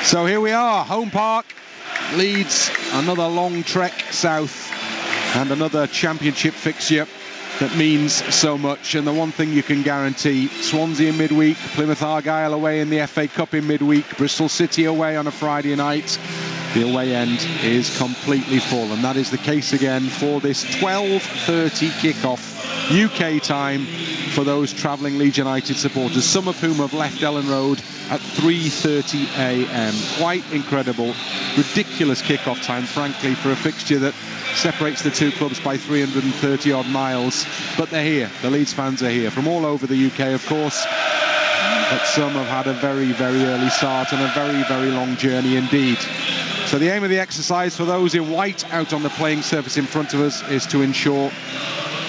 So here we are, home park, Leeds, another long trek south and another championship fixture that means so much. And the one thing you can guarantee, Swansea in midweek, Plymouth Argyle away in the FA Cup in midweek, Bristol City away on a Friday night. The away end is completely full, and that is the case again for this 12:30 kickoff UK time for those travelling Leeds United supporters, some of whom have left Ellen Road at 3:30 a.m. Quite incredible, ridiculous kickoff time, frankly, for a fixture that separates the two clubs by 330 odd miles. But they're here, the Leeds fans are here from all over the UK, of course, but some have had a very, very early start and a very, very long journey indeed. So the aim of the exercise for those in white out on the playing surface in front of us is to ensure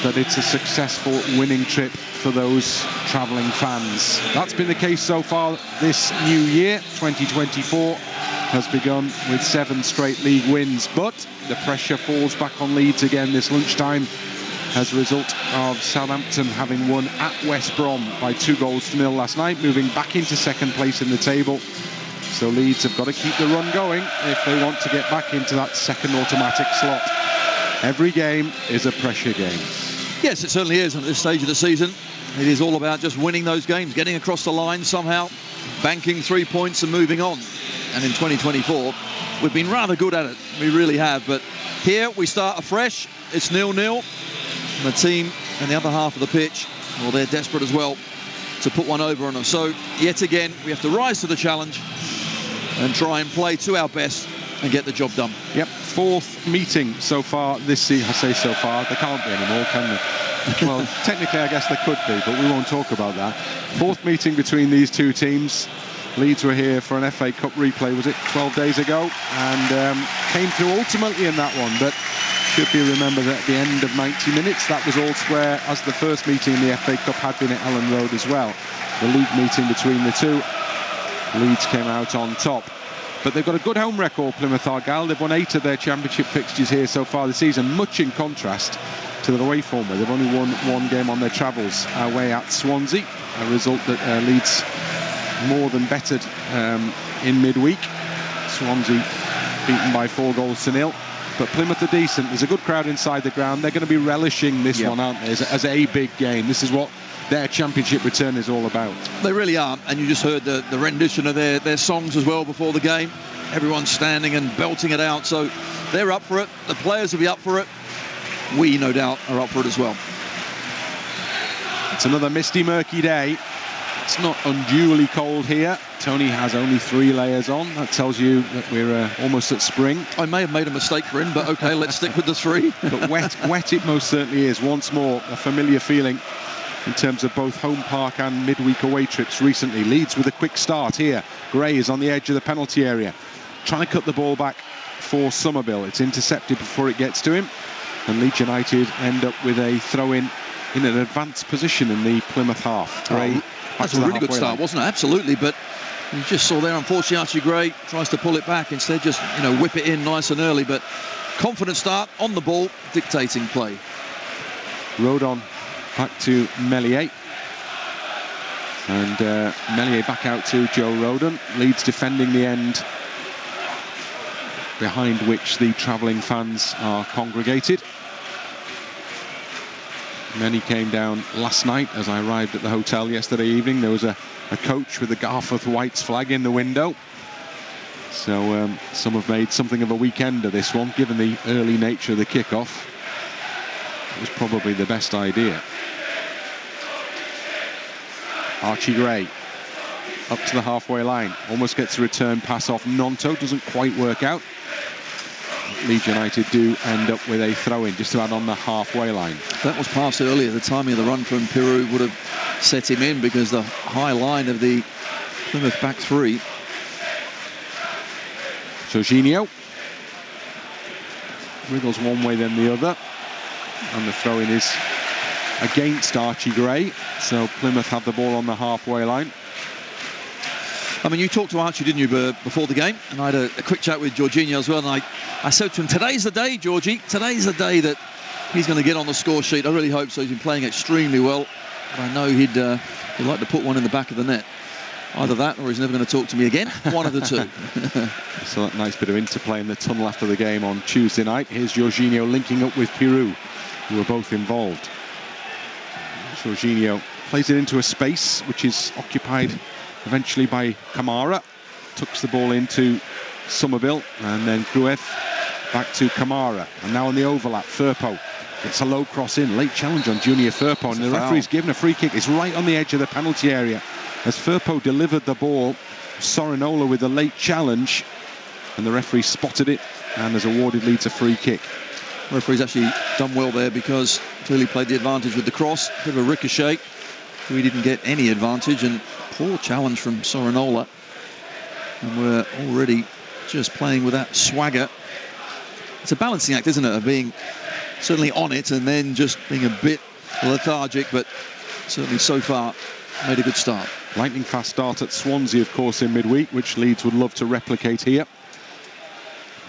that it's a successful winning trip for those travelling fans. That's been the case so far this new year. 2024 has begun with 7 straight league wins, but the pressure falls back on Leeds again this lunchtime as a result of Southampton having won at West Brom by 2-0 last night, moving back into second place in the table. So Leeds have got to keep the run going if they want to get back into that second automatic slot. Every game is a pressure game. Yes, it certainly is. At this stage of the season, it is all about just winning those games, getting across the line somehow, banking 3 points and moving on. And in 2024, we've been rather good at it. We really have. But here we start afresh. It's 0-0. And the team in the other half of the pitch, well, they're desperate as well to put one over on us. So, yet again, we have to rise to the challenge and try and play to our best and get the job done. Yep, 4th meeting so far this season. I say so far, there can't be any more, can there? Well, technically I guess there could be, but we won't talk about that. 4th meeting between these two teams. Leeds were here for an FA Cup replay, was it 12 days ago, and came through ultimately in that one, but should be remembered that at the end of 90 minutes that was all square, as the first meeting in the FA Cup had been at Ellen Road as well. The league meeting between the two, Leeds came out on top. But they've got a good home record, Plymouth Argyle. They've won 8 of their championship fixtures here so far this season, much in contrast to their away form, where they've only won 1 game on their travels away at Swansea, a result that Leeds more than bettered in midweek. Swansea beaten by 4-0. But Plymouth are decent. There's a good crowd inside the ground. They're going to be relishing this one, aren't they, as a big game. This is what their championship return is all about. They really are, and you just heard the rendition of their songs as well before the game. Everyone's standing and belting it out, so they're up for it. The players will be up for it. We, no doubt, are up for it as well. It's another misty, murky day. It's not unduly cold here. Tony has only 3 layers on. That tells you that we're almost at spring. I may have made a mistake for him, but okay, let's stick with the 3. But wet it most certainly is. Once more, a familiar feeling in terms of both home park and midweek away trips recently. Leeds with a quick start here. Gray is on the edge of the penalty area, trying to cut the ball back for Summerville. It's intercepted before it gets to him, and Leeds United end up with a throw-in in an advanced position in the Plymouth half. Gray, that's a really good start, wasn't it? Absolutely, but you just saw there, unfortunately, Archie Gray tries to pull it back, instead just whip it in nice and early, but confident start on the ball, dictating play. Rodon back to Meslier, and Meslier back out to Joe Rodon. Leeds defending the end behind which the travelling fans are congregated. Many came down last night as I arrived at the hotel yesterday evening. There was a coach with the Garforth Whites flag in the window. So some have made something of a weekend of this one, given the early nature of the kickoff. It was probably the best idea. Archie Gray up to the halfway line, almost gets a return pass off Gnonto, doesn't quite work out. Leeds United do end up with a throw-in just about on the halfway line. That was passed earlier. The timing of the run from Piroe would have set him in, because the high line of the Plymouth back 3. Georginio wriggles one way then the other, and the throw-in is against Archie Gray, so Plymouth have the ball on the halfway line. I mean, you talked to Archie, didn't you, before the game? And I had a quick chat with Georginio as well, and I said to him, today's the day, Georgie. Today's the day that he's going to get on the score sheet. I really hope so. He's been playing extremely well, and I know he'd like to put one in the back of the net. Either that or he's never going to talk to me again. One of the two. So that nice bit of interplay in the tunnel after the game on Tuesday night. Here's Georginio linking up with Piroe, who are both involved. Georginio plays it into a space which is occupied eventually by Kamara. Tucks the ball into Summerville, and then Gruev back to Kamara. And now on the overlap, Firpo gets a low cross in. Late challenge on Junior Firpo, and the referee's given a free kick. It's right on the edge of the penalty area. As Firpo delivered the ball, Sorinola with a late challenge, and the referee spotted it and has awarded Leeds a free kick. The referee's actually done well there, because clearly played the advantage with the cross. Bit of a ricochet. We didn't get any advantage, and poor challenge from Sorinola. And we're already just playing with that swagger. It's a balancing act, isn't it, of being certainly on it and then just being a bit lethargic, but certainly so far made a good start. Lightning fast start at Swansea, of course, in midweek, which Leeds would love to replicate here.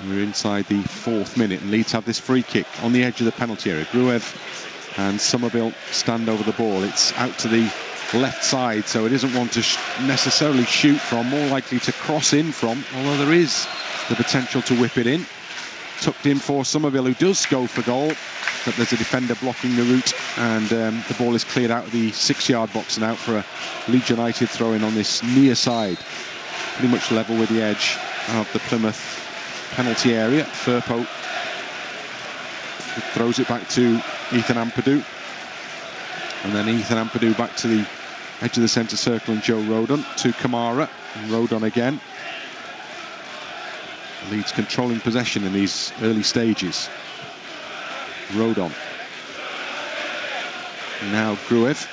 We're inside the 4th minute, and Leeds have this free kick on the edge of the penalty area. Gruev and Summerville stand over the ball. It's out to the left side, so it isn't one to necessarily shoot from, more likely to cross in from, although there is the potential to whip it in. Tucked in for Summerville, who does go for goal, but there's a defender blocking the route, and the ball is cleared out of the 6-yard box and out for a Leeds United throw-in on this near side. Pretty much level with the edge of the Plymouth penalty area. Firpo throws it back to Ethan Ampadu, and then Ethan Ampadu back to the edge of the centre circle, and Joe Rodon to Kamara. Rodon again. Leeds controlling possession in these early stages. Rodon. Now Gruev.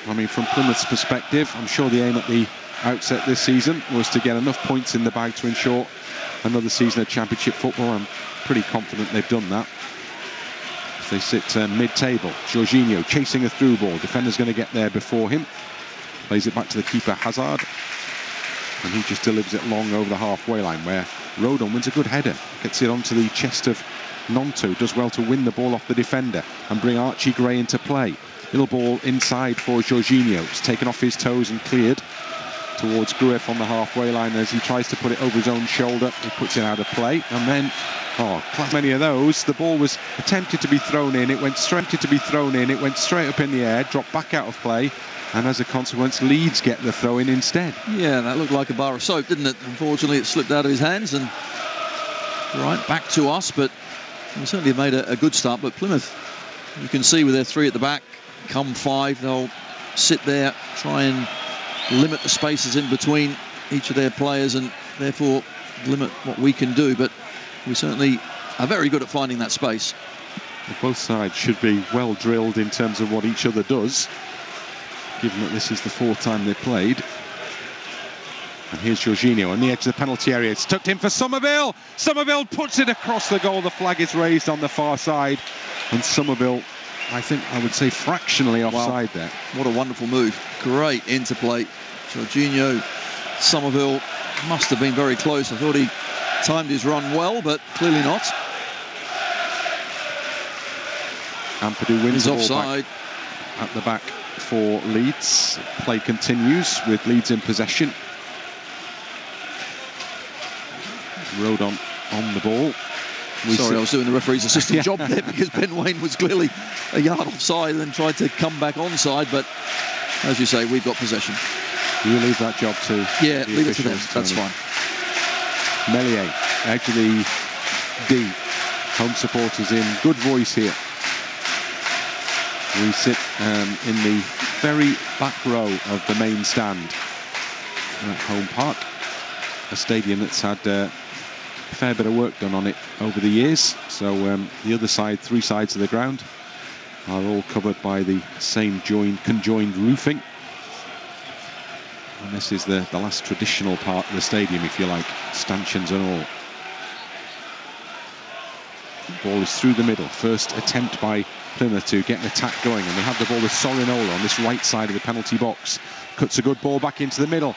I mean, from Plymouth's perspective, I'm sure the aim at the outset this season was to get enough points in the bag to ensure another season of Championship football. I'm pretty confident they've done that. As they sit mid-table. Georginio chasing a through ball. Defender's going to get there before him. Plays it back to the keeper, Hazard. And he just delivers it long over the halfway line, where Rodon wins a good header. Gets it onto the chest of Gnonto. Does well to win the ball off the defender and bring Archie Gray into play. Little ball inside for Georginio. It's taken off his toes and cleared towards Gruev on the halfway line. As he tries to put it over his own shoulder, he puts it out of play. And then, many of those. The ball was attempted to be thrown in. It went straight up in the air, dropped back out of play. And as a consequence, Leeds get the throw-in instead. Yeah, that looked like a bar of soap, didn't it? Unfortunately, it slipped out of his hands and right back to us. But we certainly have made a good start. But Plymouth, you can see with their 3 at the back, come 5, they'll sit there, try and limit the spaces in between each of their players, and therefore limit what we can do. But we certainly are very good at finding that space. Both sides should be well drilled in terms of what each other does, given that this is the 4th time they've played. And here's Georginio on the edge of the penalty area. It's tucked in for Summerville. Summerville puts it across the goal. The flag is raised on the far side. And Summerville, I would say fractionally offside there. What a wonderful move. Great interplay. Georginio, Summerville must have been very close. I thought he timed his run well, but clearly not. Ampadu wins the ball offside. At the back for Leeds. Play continues with Leeds in possession. Rodon on the ball. I was doing the referee's assistant job there, because Ben Waine was clearly a yard offside and then tried to come back onside. But as you say, we've got possession. You leave that job to leave it to them. That's fine. Meslier, edge of the D. Home supporters in good voice here. We sit in the very back row of the main stand at Home Park, a stadium that's had a fair bit of work done on it over the years. So the other side, 3 sides of the ground, are all covered by the same conjoined roofing. And this is the last traditional part of the stadium, if you like, stanchions and all. The ball is through the middle. First attempt by Plymouth to get an attack going, and they have the ball with Sorinola on this right side of the penalty box. Cuts a good ball back into the middle.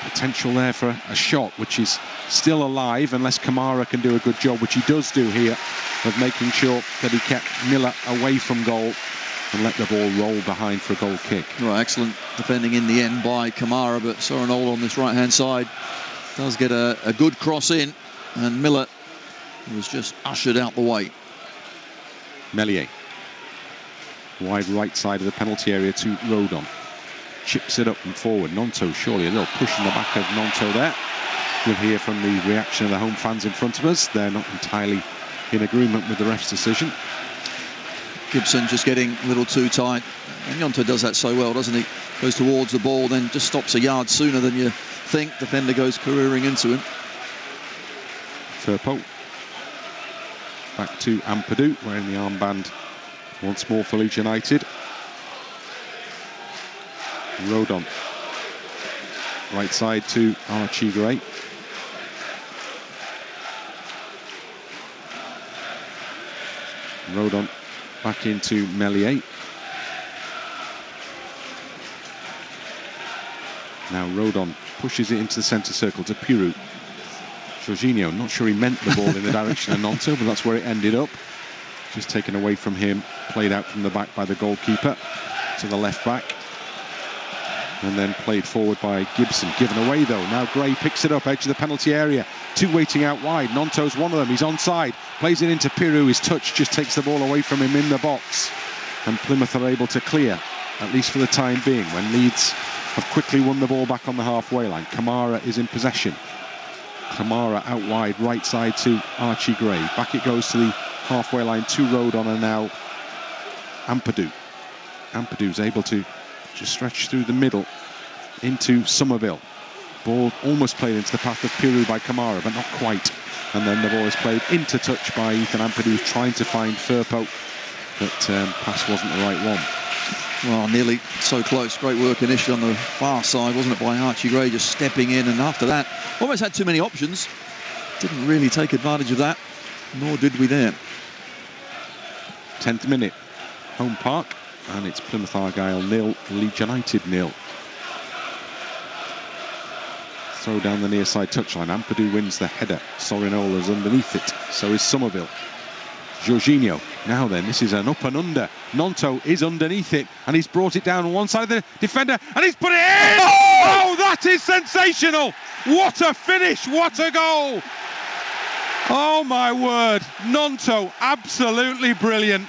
Potential there for a shot, which is still alive unless Kamara can do a good job, which he does do here, of making sure that he kept Miller away from goal. and let the ball roll behind for a goal kick. Well, excellent defending in the end by Kamara, but Sorinola on this right-hand side does get a good cross in, and Miller was just ushered out the way. Meslier. Wide right side of the penalty area to Rodon. Chips it up and forward. Gnonto, surely a little push in the back of Gnonto there. We'll hear from the reaction of the home fans in front of us. They're not entirely in agreement with the ref's decision. Gibson just getting a little too tight. And Gnonto does that so well, doesn't he? Goes towards the ball, then just stops a yard sooner than you think. Defender goes careering into him. Firpo. Back to Ampadu, wearing the armband once more for Leeds United. Rodon. Right side to Archie Gray. Rodon back into Meslier. Now Rodon pushes it into the centre circle to Piroe. Georginio, not sure he meant the ball in the direction of Gnonto, but that's where it ended up. Just taken away from him, played out from the back by the goalkeeper to the left back. And then played forward by Gibson. Given away though. Now Gray picks it up, edge of the penalty area. Two waiting out wide. Gnonto's one of them. He's onside. Plays it into Piroe. His touch just takes the ball away from him in the box. And Plymouth are able to clear, at least for the time being, when Leeds have quickly won the ball back on the halfway line. Kamara is in possession. Kamara out wide, right side to Archie Gray. Back it goes to the halfway line to Rodon, and now Ampadu. Ampadu's able to just stretch through the middle into Summerville. Ball almost played into the path of Piroe by Kamara, but not quite. And then the ball is played into touch by Ethan Ampadu, who's trying to find Firpo, but pass wasn't the right one. Well, nearly so close. Great work initially on the far side, wasn't it, by Archie Gray, just stepping in, and after that almost had too many options. Didn't really take advantage of that, nor did we there. 10th minute, home park, and it's Plymouth Argyle 0, Leeds United 0. Throw down the near side touchline. Ampadu wins the header. Sorinola's underneath it. So is Summerville. Georginio. Now then, this is an up and under. Gnonto is underneath it, and he's brought it down on one side of the defender, and he's put it in! Oh, that is sensational! What a finish! What a goal! Oh my word! Gnonto, absolutely brilliant.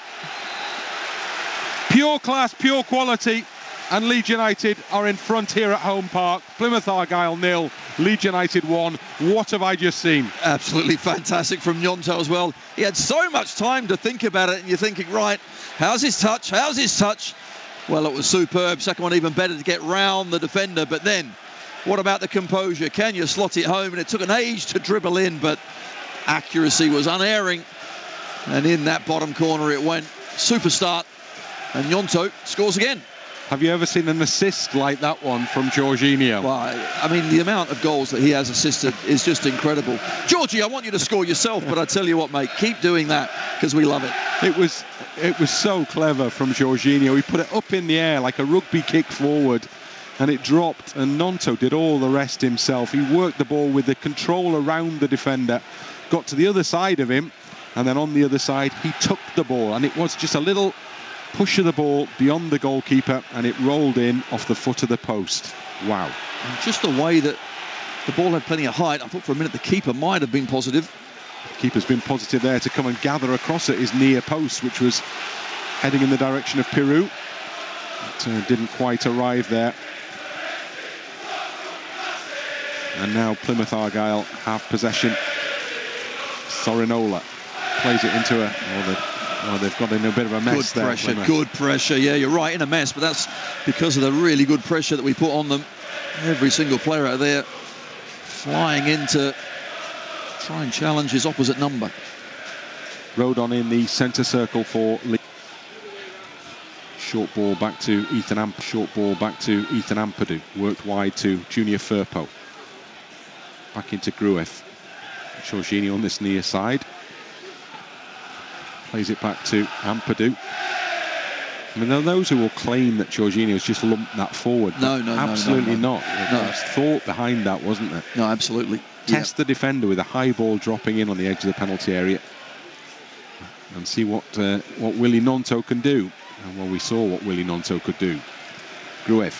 Pure class, pure quality, and Leeds United are in front here at home park. Plymouth Argyle 0, Leeds United 1. What have I just seen? Absolutely fantastic from Gnonto as well. He had so much time to think about it, and you're thinking, right, how's his touch? How's his touch? Well, it was superb. Second one even better to get round the defender. But then, what about the composure? Can you slot it home? And it took an age to dribble in, but accuracy was unerring. And in that bottom corner it went. Super start. And Gnonto scores again. Have you ever seen an assist like that one from Georginio? Well, I mean, the amount of goals that he has assisted is just incredible. Georgie, I want you to score yourself, but I tell you what, mate, keep doing that because we love it. It was so clever from Georginio. He put it up in the air like a rugby kick forward, and it dropped, and Gnonto did all the rest himself. He worked the ball with the control around the defender, got to the other side of him, and then on the other side, he took the ball, and it was just a little push of the ball beyond the goalkeeper, and it rolled in off the foot of the post. Wow. And just the way that the ball had plenty of height, I thought for a minute the keeper might have been positive. The keeper's been positive there to come and gather across at his near post, which was heading in the direction of Piroe. But didn't quite arrive there. And now Plymouth Argyle have possession. Sorinola plays it into they've got in a bit of a mess there. Good pressure. Yeah, you're right, in a mess, but that's because of the really good pressure that we put on them. Every single player out there flying in to try and challenge his opposite number. Rodon in the centre circle for Lee. Short ball back to Ethan Ampadu. Worked wide to Junior Firpo. Back into Gruev. Georginio on this near side. Plays it back to Ampadu. I mean, there are those who will claim that Georginio's just lumped that forward. No, absolutely not. There was thought behind that, wasn't there? No, absolutely. Test the defender with a high ball dropping in on the edge of the penalty area, and see what Willie Gnonto can do. And well, we saw what Willie Gnonto could do. Gruev,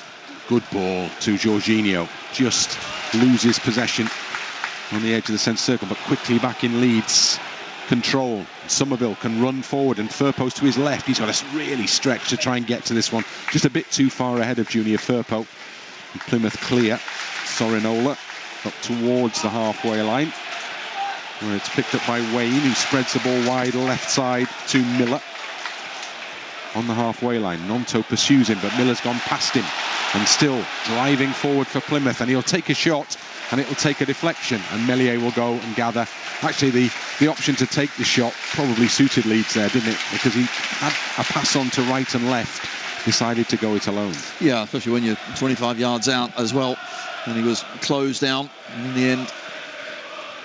good ball to Georginio. Just loses possession on the edge of the centre circle, but quickly back in Leeds. Control. Summerville can run forward, and Firpo's to his left. He's got to really stretch to try and get to this one. Just a bit too far ahead of Junior Firpo. And Plymouth clear. Sorinola up towards the halfway line, where it's picked up by Waine, who spreads the ball wide left side to Miller. On the halfway line, Gnonto pursues him, but Miller's gone past him, and still driving forward for Plymouth, and he'll take a shot, and it'll take a deflection, and Meslier will go and gather. Actually, the option to take the shot probably suited Leeds there, didn't it? Because he had a pass on to right and left, decided to go it alone. Yeah, especially when you're 25 yards out as well, and he was closed down, and in the end,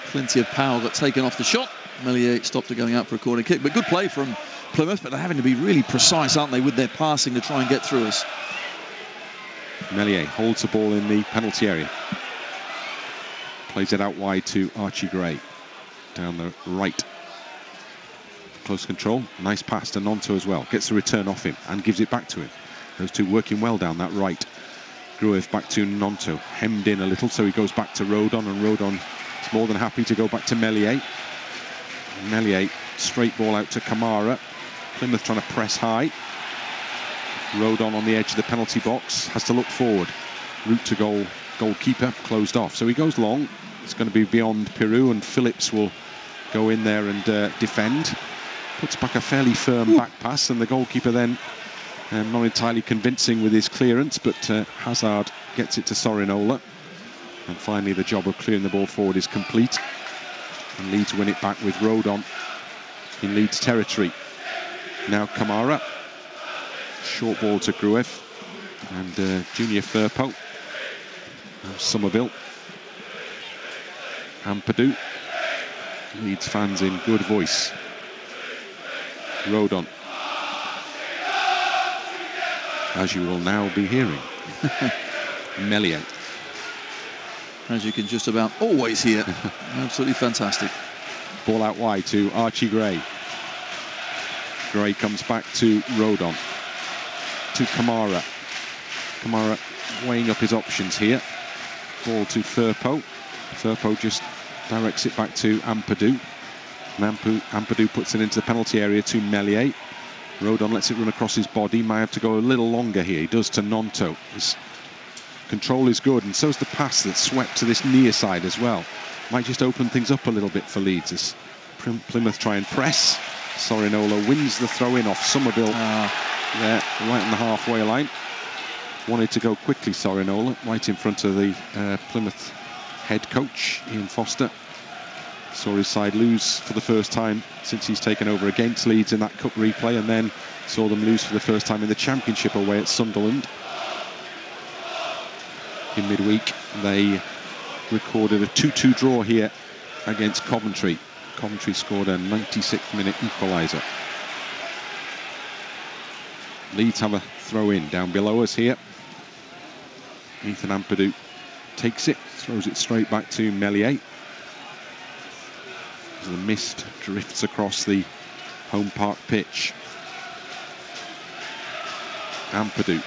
plenty of power got taken off the shot. Meslier stopped it going out for a corner kick, but good play from Plymouth, but they're having to be really precise, aren't they, with their passing to try and get through us. Meslier holds the ball in the penalty area. Plays it out wide to Archie Gray. Down the right. Close control. Nice pass to Gnonto as well. Gets the return off him and gives it back to him. Those two working well down that right. Gruev back to Gnonto. Hemmed in a little, so he goes back to Rodon, and Rodon is more than happy to go back to Meslier. Meslier, straight ball out to Kamara. Plymouth trying to press high. Rodon on the edge of the penalty box. Has to look forward. Route to goal. Goalkeeper closed off. So he goes long. It's going to be beyond Piroe, and Phillips will go in there and defend. Puts back a fairly firm back pass, and the goalkeeper then not entirely convincing with his clearance, but Hazard gets it to Sorinola. And finally the job of clearing the ball forward is complete. And Leeds win it back with Rodon in Leeds territory. Now Kamara. Short ball to Gruev. And Junior Firpo. Summerville. Ampadu. Leeds fans in good voice. Rodon. As you will now be hearing. Meslier. As you can just about always hear. Absolutely fantastic. Ball out wide to Archie Gray. Gray comes back to Rodon. To Kamara. Kamara weighing up his options here. Ball to Firpo. Firpo just directs it back to Ampadu. And Ampadu puts it into the penalty area to Meslier. Rodon lets it run across his body. Might have to go a little longer here. He does to Gnonto. His control is good, and so's the pass that's swept to this near side as well. Might just open things up a little bit for Leeds as Plymouth try and press. Sorinola wins the throw-in off Summerville there, right on the halfway line. Wanted to go quickly, Sorinola, right in front of the Plymouth head coach, Ian Foster. Saw his side lose for the first time since he's taken over against Leeds in that cup replay, and then saw them lose for the first time in the Championship away at Sunderland. In midweek, they recorded a 2-2 draw here against Coventry. Coventry scored a 96th minute equaliser. Leeds have a throw-in down below us here. Ethan Ampadu takes it, throws it straight back to Meslier. As the mist drifts across the home park pitch. Ampadu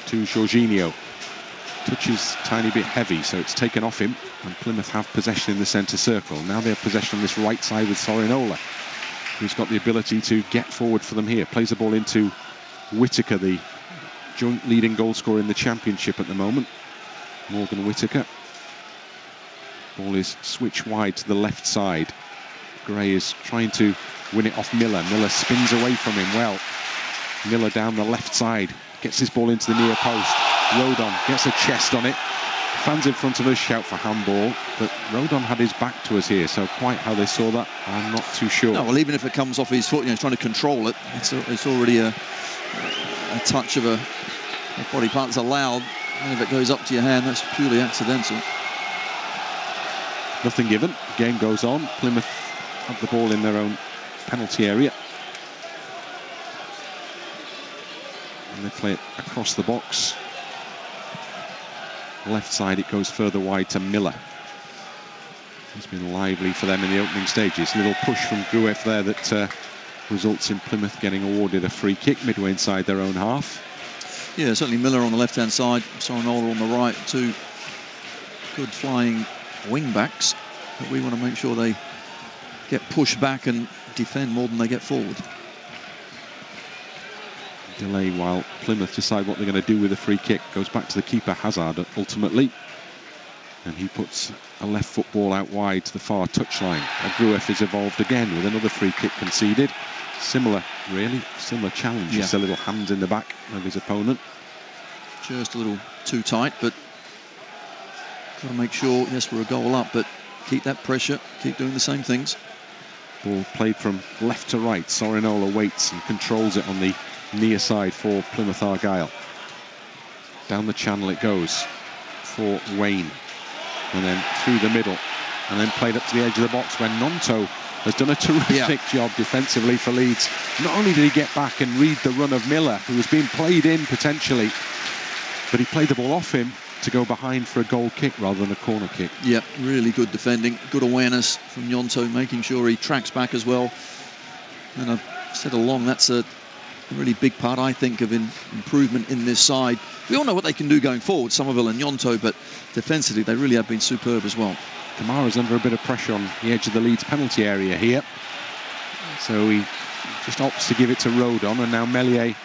to Georginio. Touch is a tiny bit heavy, so it's taken off him, and Plymouth have possession in the centre circle. Now they have possession on this right side with Sorinola, who's got the ability to get forward for them here. Plays the ball into Whittaker, the joint leading goal scorer in the Championship at the moment. Morgan Whittaker. Ball is switched wide to the left side. Gray is trying to win it off Miller. Miller spins away from him well. Miller down the left side. Gets this ball into the near post. Rodon gets a chest on it. Fans in front of us shout for handball, but Rodon had his back to us here, so quite how they saw that, I'm not too sure. No, well, even if it comes off his foot, he's trying to control it. It's already a touch of a body part that's allowed. And if it goes up to your hand, that's purely accidental. Nothing given. Game goes on. Plymouth have the ball in their own penalty area. And they play it across the box. Left side, it goes further wide to Miller. It's been lively for them in the opening stages. Little push from Gruev there that results in Plymouth getting awarded a free kick midway inside their own half. Yeah, certainly Miller on the left-hand side, Sorinola on the right, two good flying wing-backs. But we want to make sure they get pushed back and defend more than they get forward. Delay while Plymouth decide what they're going to do with the free kick. Goes back to the keeper, Hazard, ultimately. And he puts a left foot ball out wide to the far touchline. Gruev is involved again with another free kick conceded. Similar challenge. Just a little hand in the back of his opponent. Just a little too tight, but got to make sure, yes, we're a goal up, but keep that pressure, keep doing the same things. Ball played from left to right. Sorinola waits and controls it on the near side for Plymouth Argyle. Down the channel it goes for Waine. And then through the middle. And then played up to the edge of the box when Gnonto has done a terrific job defensively for Leeds. Not only did he get back and read the run of Miller, who was being played in potentially, but he played the ball off him to go behind for a goal kick rather than a corner kick. Yeah, really good defending, good awareness from Gnonto, making sure he tracks back as well. And I've said along, that's a really big part, I think, of improvement in this side. We all know what they can do going forward, Summerville and Gnonto, but defensively they really have been superb as well. Kamara's under a bit of pressure on the edge of the Leeds penalty area here. So he just opts to give it to Rodon, and now Meslier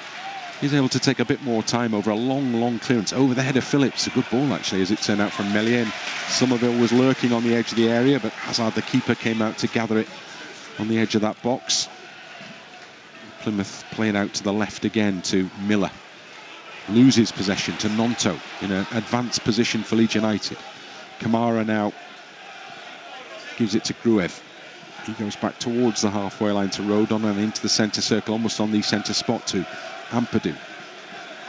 is able to take a bit more time over a long clearance over the head of Phillips. A good ball, actually, as it turned out from Meslier. Summerville was lurking on the edge of the area, but Hazard, the keeper, came out to gather it on the edge of that box. Plymouth played out to the left again to Miller. Loses possession to Gnonto in an advanced position for Leeds United. Kamara now gives it to Gruev. He goes back towards the halfway line to Rodon and into the centre circle, almost on the centre spot to Ampadu.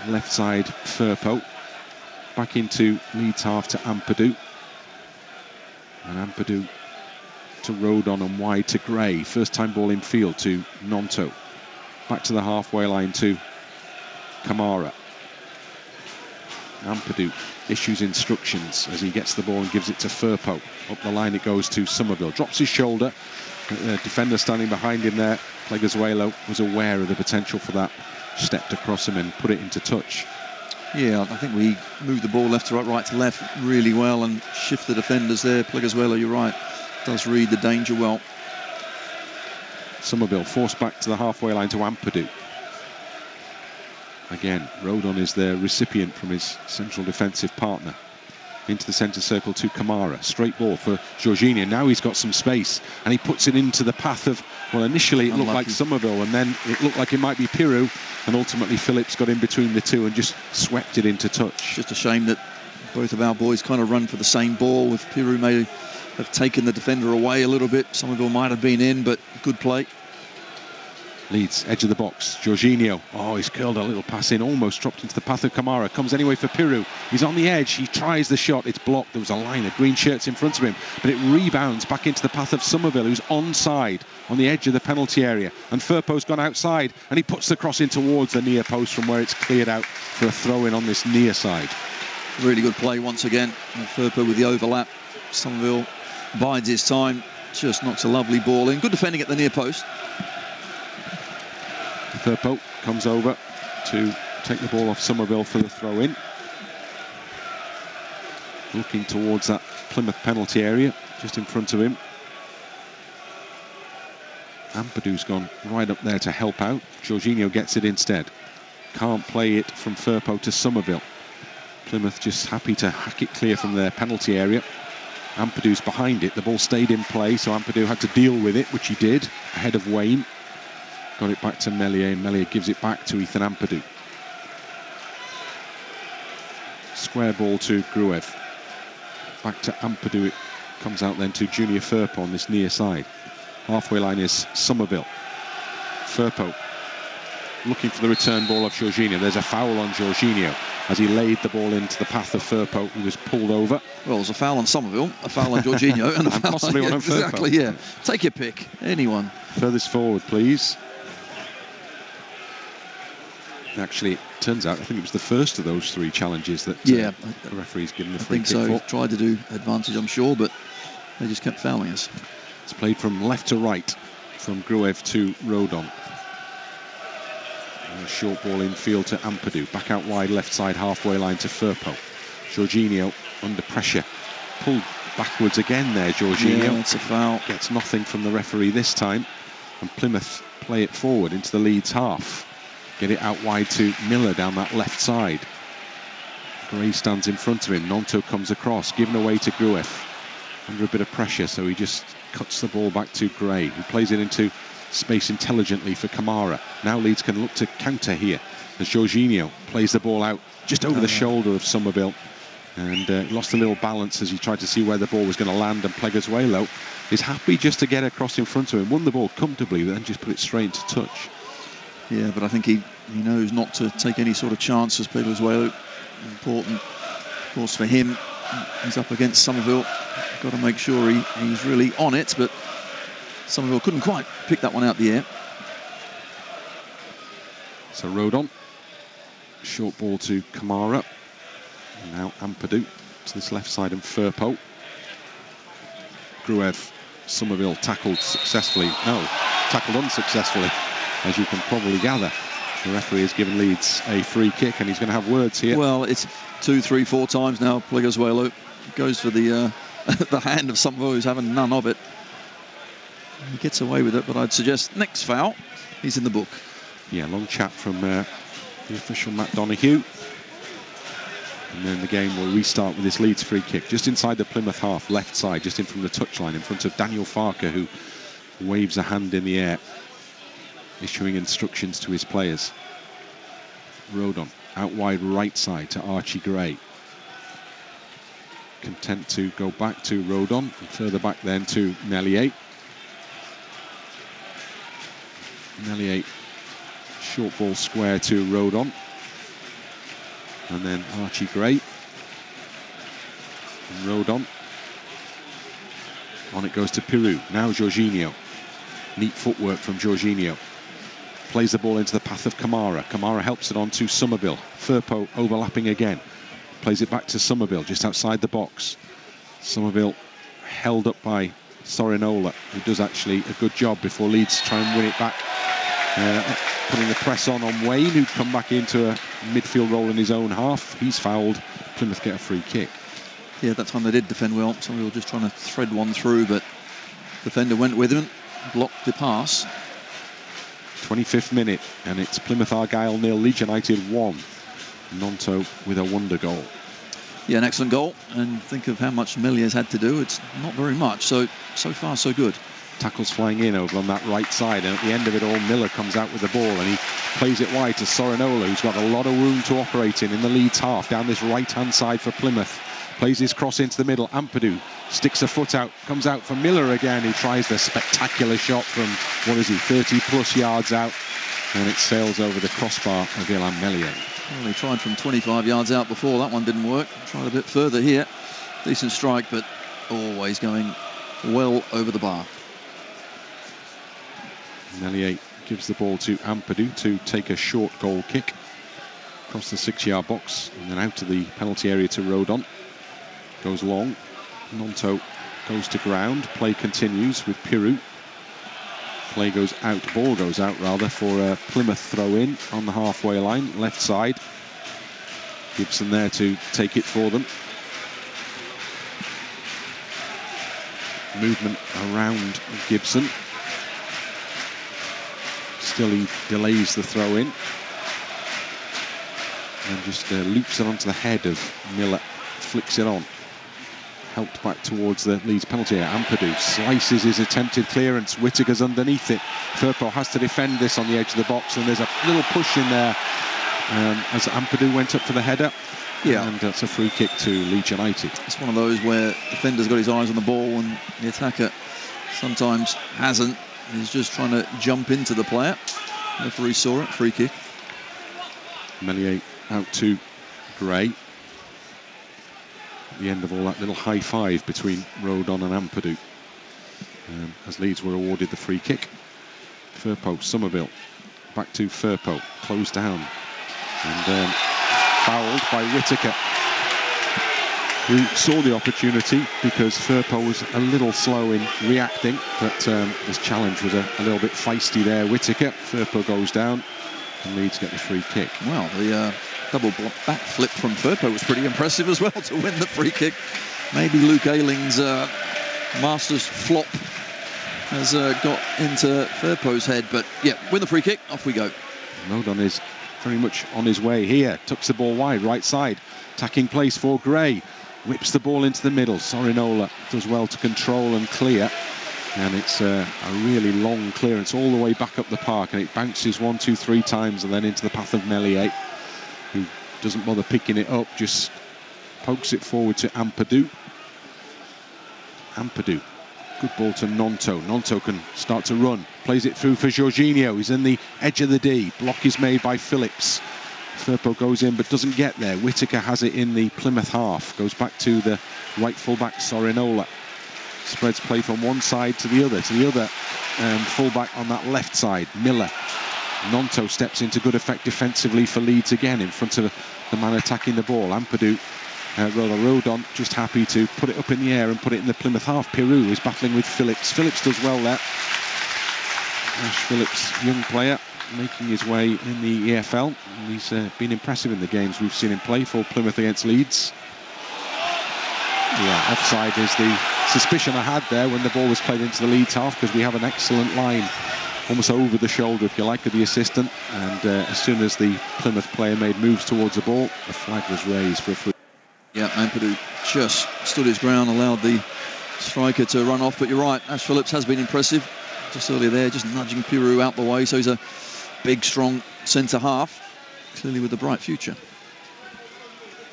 Left side, Firpo. Back into Leeds half to Ampadu. And Ampadu to Rodon and wide to Gray. First time ball in field to Gnonto. Back to the halfway line to Kamara. Ampadu issues instructions as he gets the ball and gives it to Firpo. Up the line it goes to Summerville. Drops his shoulder. The defender standing behind him there, Pleguezuelo, was aware of the potential for that. Stepped across him and put it into touch. Yeah, I think we moved the ball left to right to left really well and shift the defenders there. Pleguezuelo, you're right, does read the danger well. Summerville forced back to the halfway line to Ampadu. Again, Rodon is the recipient from his central defensive partner. Into the centre circle to Kamara. Straight ball for Georginio. Now he's got some space and he puts it into the path of, well, initially it looked like Summerville and then it looked like it might be Piroe, and ultimately Phillips got in between the two and just swept it into touch. Just a shame that both of our boys kind of run for the same ball. If Piroe may have taken the defender away a little bit, Summerville might have been in, but good play. Leeds, edge of the box, Georginio. Oh, he's curled a little pass in, almost dropped into the path of Kamara. Comes anyway for Piroe. He's on the edge, he tries the shot, it's blocked. There was a line of green shirts in front of him, but it rebounds back into the path of Summerville, who's onside on the edge of the penalty area. And Firpo's gone outside, and he puts the cross in towards the near post from where it's cleared out for a throw-in on this near side. Really good play once again. And Firpo with the overlap. Summerville bides his time, just knocks a lovely ball in. Good defending at the near post. Firpo comes over to take the ball off Summerville for the throw-in. Looking towards that Plymouth penalty area, just in front of him. Ampadu's gone right up there to help out. Georginio gets it instead. Can't play it from Firpo to Summerville. Plymouth just happy to hack it clear from their penalty area. Ampadu's behind it. The ball stayed in play, so Ampadu had to deal with it, which he did, ahead of Waine. Got it back to Meslier, and Meslier gives it back to Ethan Ampadu. Square ball to Gruev. Back to Ampadu. It comes out then to Junior Firpo on this near side. Halfway line is Summerville. Firpo looking for the return ball of Georginio. There's a foul on Georginio as he laid the ball into the path of Firpo, who was pulled over. Well, there's a foul on Summerville, a foul on Georginio, and a foul possibly one on Firpo. Exactly, yeah. Take your pick, anyone. Furthest forward, please. Actually, it turns out, I think it was the first of those three challenges that the referee's given the free kick for. Tried to do advantage, I'm sure, but they just kept fouling us. It's played from left to right, from Gruev to Rodon. And a short ball infield to Ampadu. Back out wide, left side, halfway line to Firpo. Georginio under pressure. Pulled backwards again there, Georginio. Yeah, it's a foul. Gets nothing from the referee this time. And Plymouth play it forward into the Leeds half. Get it out wide to Miller down that left side. Gray stands in front of him. Gnonto comes across, given away to Gruev. Under a bit of pressure, so he just cuts the ball back to Gray, who plays it into space intelligently for Kamara. Now Leeds can look to counter here as Georginio plays the ball out just over the shoulder of Summerville, and lost a little balance as he tried to see where the ball was going to land, and Pleguezuelo is happy just to get across in front of him, won the ball comfortably, but then just put it straight into touch. Yeah, but I think he knows not to take any sort of chances. Pleguezuelo, important, of course, for him. He's up against Summerville. Got to make sure he's really on it, but Summerville couldn't quite pick that one out the air. So Rodon, short ball to Kamara. And now Ampadu to this left side, and Firpo. Gruev, Summerville tackled unsuccessfully, as you can probably gather. The referee has given Leeds a free kick, and he's going to have words here. Well, it's 2, 3, 4 times now. Pleguezuelo goes for the the hand of Summerville, who's having none of it. He gets away with it, but I'd suggest next foul, he's in the book. Yeah, long chat from the official Matt Donoghue. And then the game will restart with this Leeds free kick. Just inside the Plymouth half, left side, just in from the touchline, in front of Daniel Farker, who waves a hand in the air, issuing instructions to his players. Rodon, out wide right side to Archie Gray. Content to go back to Rodon, and further back then to Meslier. Meslier, short ball square to Rodon. And then Archie Gray. And Rodon. On it goes to Piroe. Now Georginio. Neat footwork from Georginio. Plays the ball into the path of Kamara. Kamara helps it on to Summerville. Firpo overlapping again. Plays it back to Summerville, just outside the box. Summerville held up by Sorinola, who does actually a good job before Leeds try and win it back. Putting the press on Waine, who'd come back into a midfield role in his own half. He's fouled. Plymouth get a free kick. Yeah, that time they did defend well. Somebody was just trying to thread one through, but defender went with him, blocked the pass. 25th minute, and it's Plymouth Argyle 0, Leeds United 1. Gnonto with a wonder goal. Yeah, an excellent goal, and think of how much Meslier's had to do. It's not very much, so far so good. Tackles flying in over on that right side, and at the end of it all, Miller comes out with the ball, and he plays it wide to Sorinola, who's got a lot of room to operate in the Leeds half, down this right-hand side for Plymouth. Plays his cross into the middle. Ampadu sticks a foot out, comes out for Miller again, who tries the spectacular shot from, 30 plus yards out, and it sails over the crossbar of Ilham Meslier. Well, he tried from 25 yards out before. That one didn't work. Tried a bit further here. Decent strike, but always going well over the bar. Meslier gives the ball to Ampadu to take a short goal kick across the 6-yard box, and then out to the penalty area to Rodon. Goes long. Gnonto goes to ground. Play continues with Piroe. Play goes out, ball goes out rather, for a Plymouth throw-in on the halfway line, left side. Gibson there to take it for them. Movement around Gibson. Still he delays the throw-in. And just loops it onto the head of Miller, flicks it on. Helped back towards the Leeds penalty area. Ampadu slices his attempted clearance. Whittaker's underneath it. Firpo has to defend this on the edge of the box, and there's a little push in there as Ampadu went up for the header. Yeah, and that's a free kick to Leeds United. It's one of those where defender's got his eyes on the ball, and the attacker sometimes hasn't. He's just trying to jump into the player. The referee saw it. Free kick. Meslier out to Gray. At the end of all that little high five between Rodon and Ampadu, as Leeds were awarded the free kick. Firpo, Summerville, back to Firpo, closed down, and fouled by Whittaker, who saw the opportunity because Firpo was a little slow in reacting, but this challenge was a little bit feisty there. Whittaker, Firpo goes down, And Leeds get the free kick. Well, the double back flip from Firpo was pretty impressive as well to win the free kick. Maybe Luke Ayling's master's flop has got into Firpo's head, but yeah, win the free kick, off we go. Rodon is very much on his way here. Tucks the ball wide, right side. Attacking place for Gray. Whips the ball into the middle. Sorinola does well to control and clear. And it's a really long clearance all the way back up the park. And it bounces 1, 2, 3 times and then into the path of Meslier, who doesn't bother picking it up, just pokes it forward to Ampadu. Ampadu. Good ball to Gnonto. Gnonto can start to run. Plays it through for Georginio. He's in the edge of the D. Block is made by Phillips. Firpo goes in but doesn't get there. Whittaker has it in the Plymouth half. Goes back to the right full-back Sorinola. Spreads play from one side to the other full-back on that left side, Miller. Gnonto steps into good effect defensively for Leeds again in front of the man attacking the ball. Ampadu, Rodon just happy to put it up in the air and put it in the Plymouth half. Piroe is battling with Phillips. Phillips does well there. Ash Phillips, young player, making his way in the EFL. He's been impressive in the games we've seen him play for Plymouth against Leeds. Yeah, offside is the suspicion I had there when the ball was played into the Leeds half, because we have an excellent line almost over the shoulder, if you like, of the assistant. And as soon as the Plymouth player made moves towards the ball, the flag was raised for a free. Yeah, Ampadu just stood his ground, allowed the striker to run off. But you're right, Ash Phillips has been impressive. Just earlier there, just nudging Piroe out the way. So he's a big, strong centre half, clearly with a bright future.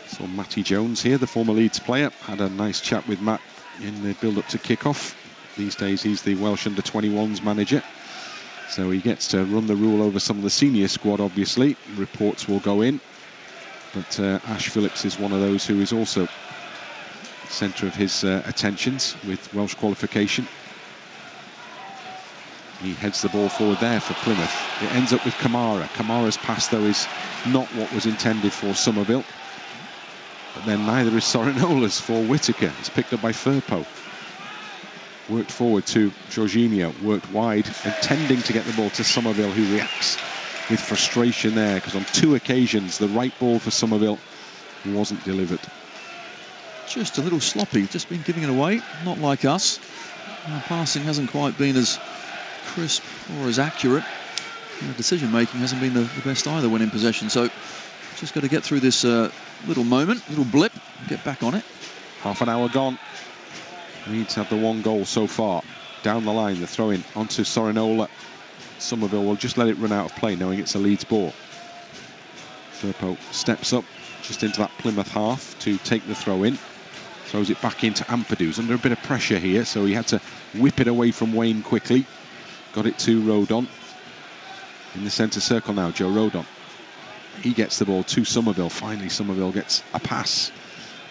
So Matty Jones here, the former Leeds player, had a nice chat with Matt in the build-up to kick-off. These days he's the Welsh under-21s manager, so he gets to run the rule over some of the senior squad, obviously. Reports will go in, but Ash Phillips is one of those who is also centre of his attentions with Welsh qualification. He heads the ball forward there for Plymouth. It ends up with Kamara. Kamara's pass, though, is not what was intended for Summerville. But then neither is Sorinola's for Whittaker. It's picked up by Firpo. Worked forward to Georginio. Worked wide, intending to get the ball to Summerville, who reacts with frustration there, because on 2 occasions the right ball for Summerville wasn't delivered. Just a little sloppy, just been giving it away, not like us. Our passing hasn't quite been as crisp or as accurate. The decision making hasn't been the best either when in possession. So just got to get through this little moment, little blip, and get back on it. Half an hour gone. Leeds have the 1 goal so far. Down the line, the throw-in onto Sorinola. Summerville will just let it run out of play, knowing it's a Leeds ball. Firpo steps up just into that Plymouth half to take the throw-in. Throws it back into Ampadu. He's under a bit of pressure here, so he had to whip it away from Waine quickly. Got it to Rodon. In the centre circle now, Joe Rodon. He gets the ball to Summerville. Finally, Summerville gets a pass.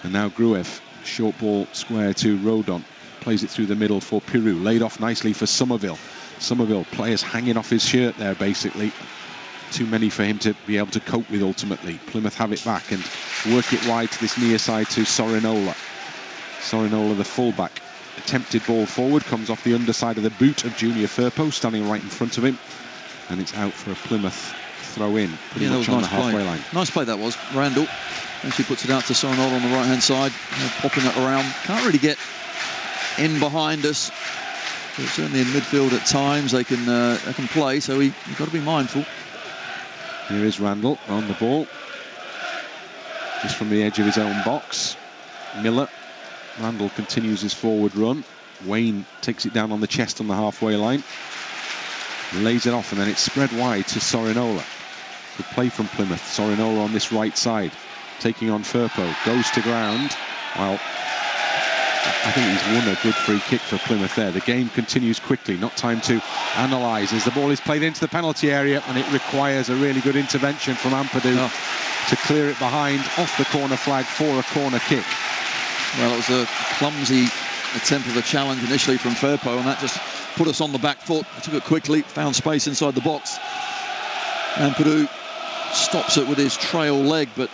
And now Gruev, short ball square to Rodon. Plays it through the middle for Piroe. Laid off nicely for Summerville. Summerville, players hanging off his shirt there, basically. Too many for him to be able to cope with, ultimately. Plymouth have it back and work it wide to this near side to Sorinola. Sorinola, the fullback. Attempted ball forward, comes off the underside of the boot of Junior Firpo, standing right in front of him. And it's out for a Plymouth throw-in, pretty much on the halfway line. Nice play that was. Randell actually puts it out to Sorinola on the right-hand side, popping it around. Can't really get in behind us. But certainly in midfield at times they can play, so you've got to be mindful. Here is Randell on the ball, just from the edge of his own box. Miller. Randell continues his forward run. Waine takes it down on the chest on the halfway line. Lays it off, and then it's spread wide to Sorinola. Good play from Plymouth. Sorinola on this right side, taking on Firpo. Goes to ground. Well, I think he's won a good free kick for Plymouth there. The game continues quickly. Not time to analyse as the ball is played into the penalty area, and it requires a really good intervention from Ampadu to clear it behind, off the corner flag for a corner kick. Well, it was a clumsy attempt of a challenge initially from Firpo, and that just put us on the back foot. We took it quickly, found space inside the box. Ampadu stops it with his trail leg, but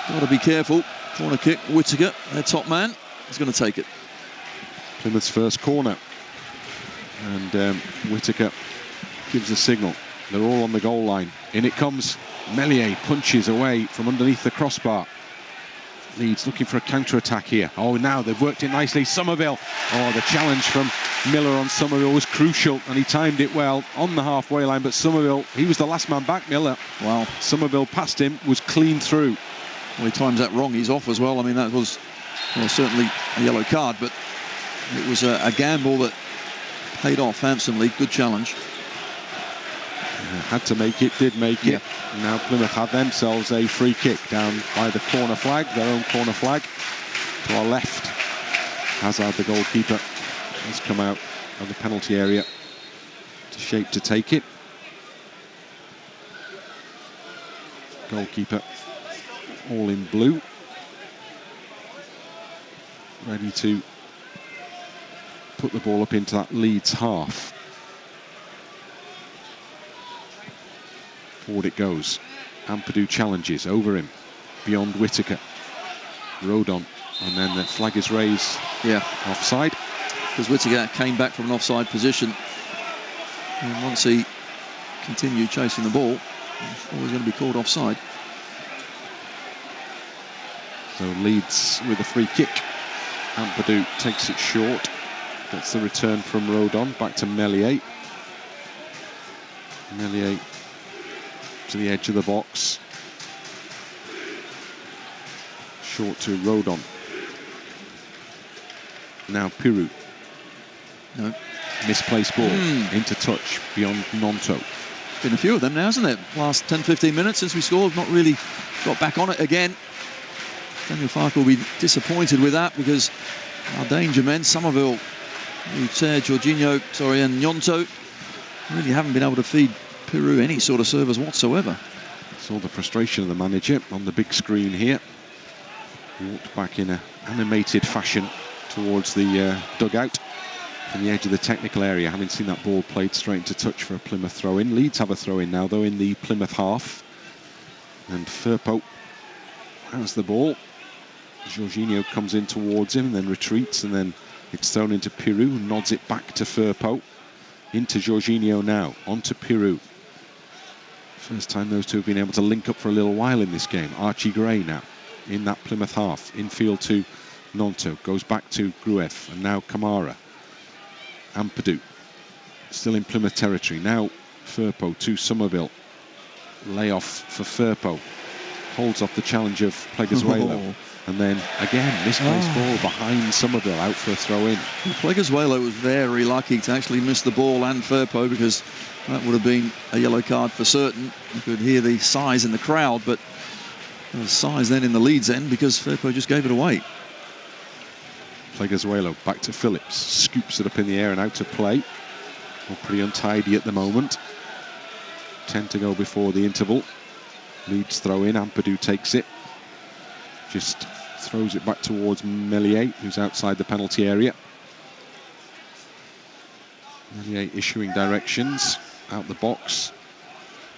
got to be careful. Corner kick, Whittaker, their top man, is going to take it. Plymouth's first corner, and Whittaker gives a signal. They're all on the goal line. In it comes. Meslier punches away from underneath the crossbar. Leeds looking for a counter-attack here. Oh, now they've worked it nicely. Summerville. Oh, the challenge from Miller on Summerville was crucial, and he timed it well on the halfway line. But Summerville, he was the last man back, Miller. Wow. Summerville passed him, was clean through. Well, he times that wrong. He's off as well. I mean, that was certainly a yellow card, but it was a gamble that paid off handsomely. Good challenge. Had to make it, did make it. Now Plymouth had themselves a free kick down by the corner flag, their own corner flag. To our left, Hazard, the goalkeeper, has come out of the penalty area to shape to take it. Goalkeeper all in blue, ready to put the ball up into that Leeds half. Forward it goes. Ampadu challenges over him, beyond Whittaker. Rodon, and then the flag is raised. Offside. Because Whittaker came back from an offside position, and once he continued chasing the ball, he's always going to be called offside. So Leeds with a free kick. Ampadu takes it short. That's the return from Rodon back to Meslier. Meslier to the edge of the box. Short to Rodon. Now Piroe. No. Misplaced ball into touch beyond Gnonto. Been a few of them now, hasn't it? Last 10-15 minutes since we scored. Not really got back on it again. Daniel Farke will be disappointed with that, because our danger men, Summerville, Georginio, and Gnonto, really haven't been able to feed Piroe any sort of service whatsoever. Saw the frustration of the manager on the big screen here. Walked back in an animated fashion towards the dugout from the edge of the technical area, having seen that ball played straight into touch for a Plymouth throw-in. Leeds have a throw-in now, though, in the Plymouth half. And Firpo has the ball. Georginio comes in towards him and then retreats, and then it's thrown into Piroe, who nods it back to Firpo. Into Georginio now, onto Piroe. First time those two have been able to link up for a little while in this game. Archie Gray now in that Plymouth half. Infield to Gnonto. Goes back to Gruev. And now Kamara. Ampadu. Still in Plymouth territory. Now Firpo to Summerville. Layoff for Firpo. Holds off the challenge of Pleguezuelo. And then again, misplaced ball behind Summerville, out for a throw-in. Pleguezuelo was very lucky to actually miss the ball and Firpo, because that would have been a yellow card for certain. You could hear the sighs in the crowd, but there was sighs then in the Leeds end because Firpo just gave it away. Pleguezuelo back to Phillips, scoops it up in the air and out to play. Well, pretty untidy at the moment. 10 to go before the interval. Leeds throw in, Ampadu takes it. Just throws it back towards Meslier, who's outside the penalty area. Meslier issuing directions out the box.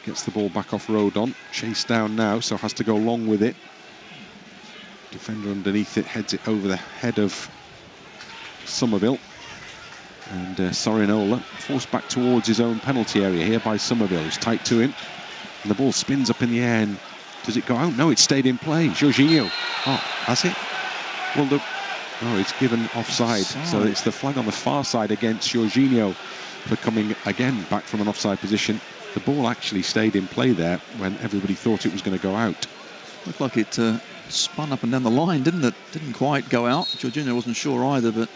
Gets the ball back off Rodon. Chased down now, so has to go long with it. Defender underneath it, heads it over the head of Summerville. And Sorinola forced back towards his own penalty area here by Summerville, who's tight to him. And the ball spins up in the air, and does it go out? No, it stayed in play. Georginio. Oh, has it? Well, it's given offside. So it's the flag on the far side against Georginio for coming again back from an offside position. The ball actually stayed in play there when everybody thought it was going to go out. Looked like it spun up and down the line, didn't it? Didn't quite go out. Georginio wasn't sure either, but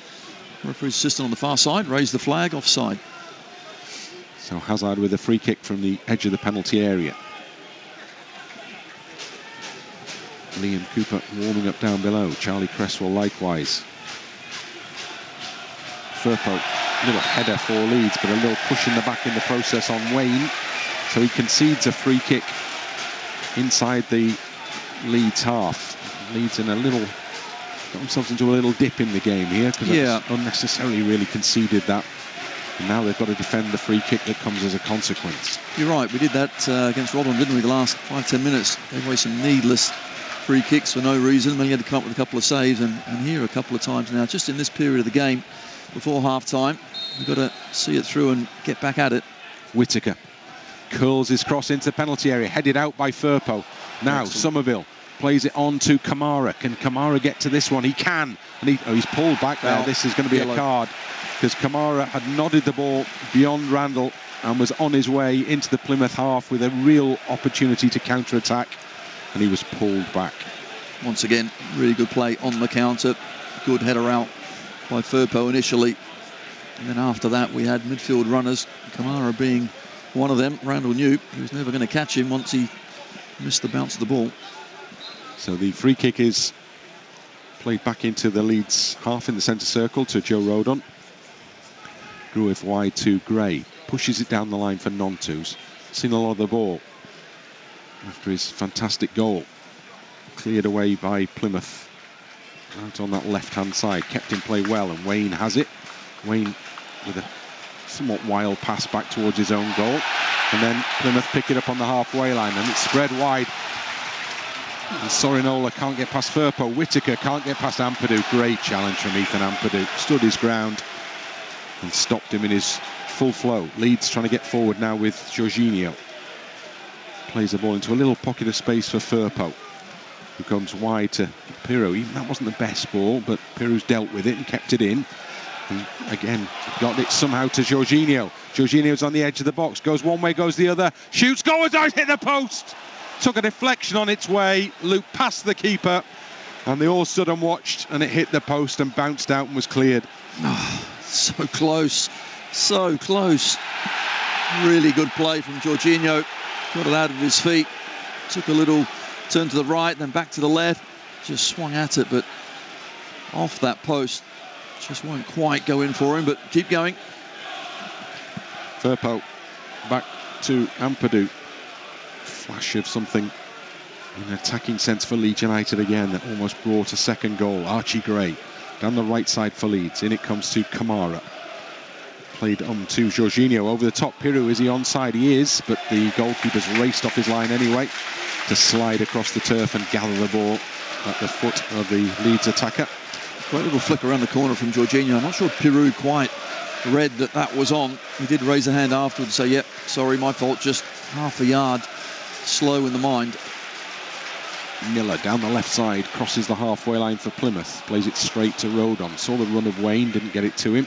the referee's assistant on the far side raised the flag, offside. So Hazard with a free kick from the edge of the penalty area. Liam Cooper warming up down below. Charlie Cresswell likewise. Firpo, little header for Leeds, but a little push in the back in the process on Waine. So he concedes a free kick inside the Leeds half. Leeds in a little, got themselves into a little dip in the game here, because unnecessarily really conceded that. And now they've got to defend the free kick that comes as a consequence. You're right, we did that against Rodon, didn't we, the last 5-10 minutes. Gave away some needless free kicks for no reason. Then he had to come up with a couple of saves, and here a couple of times now, just in this period of the game before half-time. We've got to see it through and get back at it. Whittaker curls his cross into the penalty area, headed out by Firpo. Now Summerville plays it on to Kamara. Can Kamara get to this one? He can. And he's pulled back there. This is going to be a card, because Kamara had nodded the ball beyond Randell and was on his way into the Plymouth half with a real opportunity to counter-attack, and he was pulled back. Once again, really good play on the counter. Good header out by Firpo initially. And then after that, we had midfield runners, Kamara being one of them. Randell knew he was never going to catch him once he missed the bounce of the ball. So the free kick is played back into the Leeds half in the centre circle to Joe Rodon. Gruev wide to Gray. Pushes it down the line for Gnonto, who's seen a lot of the ball after his fantastic goal. Cleared away by Plymouth out on that left-hand side. Kept in play well, and Waine has it. Waine with a somewhat wild pass back towards his own goal. And then Plymouth pick it up on the halfway line, and it's spread wide. And Sorinola can't get past Firpo. Whittaker can't get past Ampadu. Great challenge from Ethan Ampadu. Stood his ground and stopped him in his full flow. Leeds trying to get forward now with Georginio. Plays the ball into a little pocket of space for Firpo, who comes wide to Piroe. That wasn't the best ball, but Piroe's dealt with it and kept it in. And again, got it somehow to Georginio. Georginio's on the edge of the box. Goes one way, goes the other. Shoots, goes out, hit the post. Took a deflection on its way. Looped past the keeper. And they all stood and watched, and it hit the post and bounced out and was cleared. Oh, so close. So close. Really good play from Georginio. Got it out of his feet. Took a little turn to the right, then back to the left. Just swung at it, but off that post. Just won't quite go in for him, but keep going. Firpo back to Ampadu. Flash of something in an attacking sense for Leeds United again that almost brought a second goal. Archie Gray down the right side for Leeds. In it comes to Kamara. Played on to Georginio over the top. Piroe, is he onside? He is, but the goalkeeper's raced off his line anyway to slide across the turf and gather the ball at the foot of the Leeds attacker. Great little flick around the corner from Georginio. I'm not sure Piroe quite read that was on. He did raise a hand afterwards and say, yep, sorry, my fault, just half a yard slow in the mind. Miller down the left side, crosses the halfway line for Plymouth, plays it straight to Rodon. Saw the run of Waine, didn't get it to him,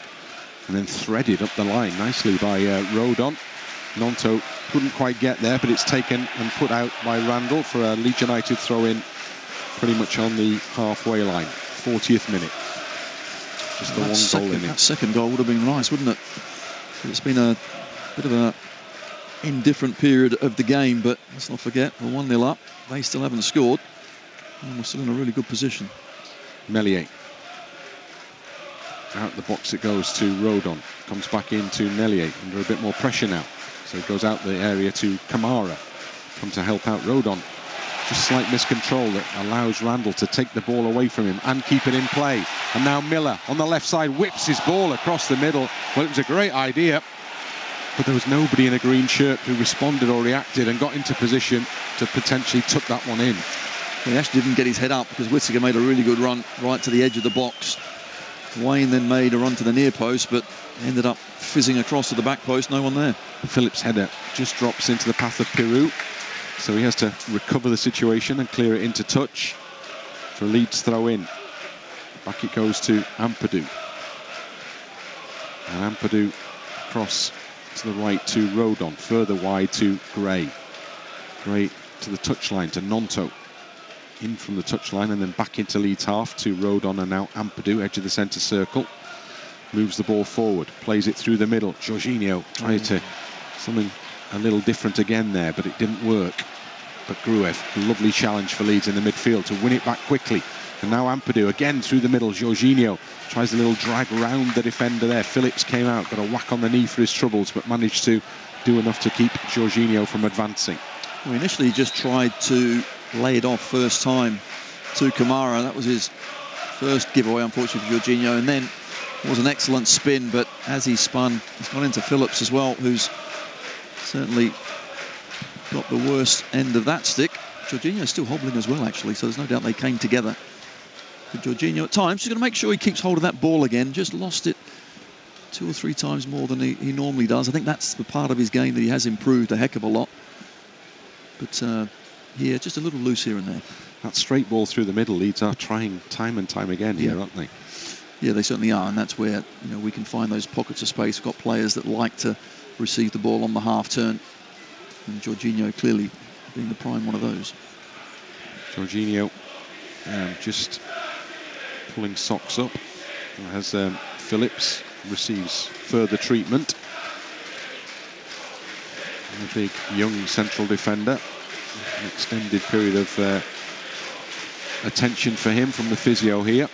and then threaded up the line nicely by Rodon. Gnonto couldn't quite get there, but it's taken and put out by Randell for a Leeds United throw-in pretty much on the halfway line. 40th minute. Just the one goal in it. That second goal would have been nice, wouldn't it? It's been a bit of a indifferent period of the game, but let's not forget, we're 1-0 up. They still haven't scored, and we're still in a really good position. Meslier. Out the box it goes to Rodon. Comes back into Meslier under a bit more pressure now. So it goes out the area to Kamara. Come to help out Rodon. Just slight miscontrol that allows Randell to take the ball away from him and keep it in play. And now Miller on the left side whips his ball across the middle. Well, it was a great idea, but there was nobody in a green shirt who responded or reacted and got into position to potentially tuck that one in. Well, he actually didn't get his head up because Whittaker made a really good run right to the edge of the box. Waine then made a run to the near post, but ended up fizzing across to the back post. No one there. Phillips' header just drops into the path of Piroe, so he has to recover the situation and clear it into touch for a Leeds throw in. Back it goes to Ampadu. And Ampadu cross to the right to Rodon, further wide to Gray. Gray to the touchline to Gnonto. In from the touchline and then back into Leeds half to Rodon, and now Ampadu, edge of the centre circle. Moves the ball forward, plays it through the middle. Georginio tried to something a little different again there, but it didn't work. But Gruev, lovely challenge for Leeds in the midfield to win it back quickly. And now Ampadu again through the middle. Georginio tries a little drag round the defender there. Phillips came out, got a whack on the knee for his troubles, but managed to do enough to keep Georginio from advancing. Well, initially he just tried to lay it off first time to Kamara. That was his first giveaway, unfortunately, for Georginio. And then it was an excellent spin, but as he spun, he's gone into Phillips as well, who's certainly got the worst end of that stick. Georginio's still hobbling as well, actually, so there's no doubt they came together. But Georginio at times, he's going to make sure he keeps hold of that ball again. Just lost it 2 or 3 times more than he normally does. I think that's the part of his game that he has improved a heck of a lot. But yeah, just a little loose here and there. That straight ball through the middle, Leeds are trying time and time again here, aren't they? Yeah, they certainly are, and that's where we can find those pockets of space. We've got players that like to receive the ball on the half turn, and Georginio clearly being the prime one of those. Georginio just pulling socks up as Phillips receives further treatment. And a big young central defender. An extended period of attention for him from the physio here.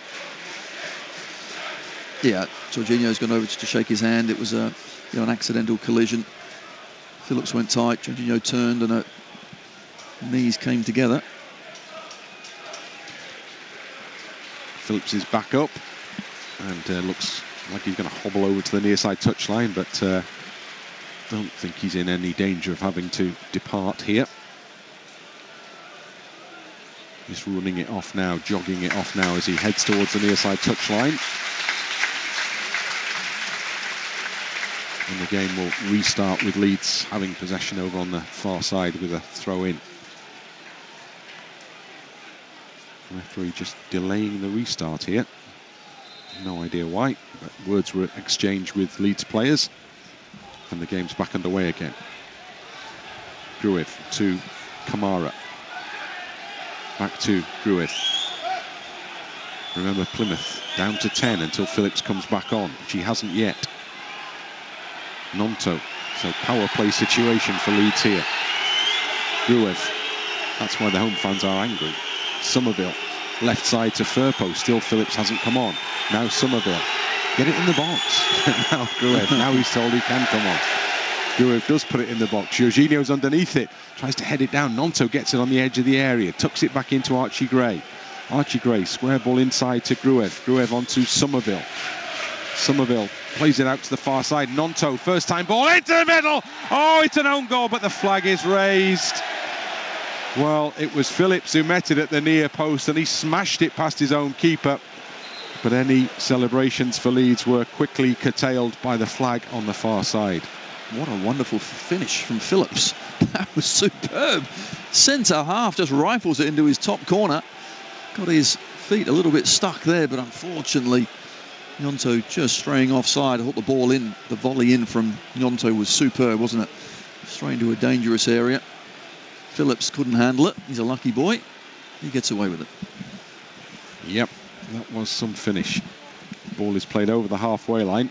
Yeah, Georginio's gone over to shake his hand. It was an accidental collision. Phillips went tight, Georginio turned, and knees came together. Phillips is back up and looks like he's going to hobble over to the near side touchline, but don't think he's in any danger of having to depart here. Just running it off now, jogging it off now as he heads towards the near side touchline. And the game will restart with Leeds having possession over on the far side with a throw in. The referee just delaying the restart here. No idea why, but words were exchanged with Leeds players. And the game's back underway again. Gruev to Kamara. Back to Gruev. Remember, Plymouth down to 10 until Phillips comes back on, which he hasn't yet. Gnonto. So power play situation for Leeds here. Gruev. That's why the home fans are angry. Summerville. Left side to Firpo. Still Phillips hasn't come on. Now Summerville. Get it in the box. Now Gruev. Now he's told he can come on. Gruev does put it in the box. Georginio's underneath it. Tries to head it down. Gnonto gets it on the edge of the area. Tucks it back into Archie Gray. Archie Gray. Square ball inside to Gruev. Gruev onto Summerville. Summerville plays it out to the far side. Gnonto. First time ball into the middle. Oh, it's an own goal, but the flag is raised. Well, it was Phillips who met it at the near post and he smashed it past his own keeper. But any celebrations for Leeds were quickly curtailed by the flag on the far side. What a wonderful finish from Phillips. That was superb. Centre half just rifles it into his top corner. Got his feet a little bit stuck there, but unfortunately Gnonto just straying offside. I thought the ball in, the volley in from Gnonto was superb, wasn't it? Straying to a dangerous area. Phillips couldn't handle it. He's a lucky boy. He gets away with it. Yep, that was some finish. Ball is played over the halfway line.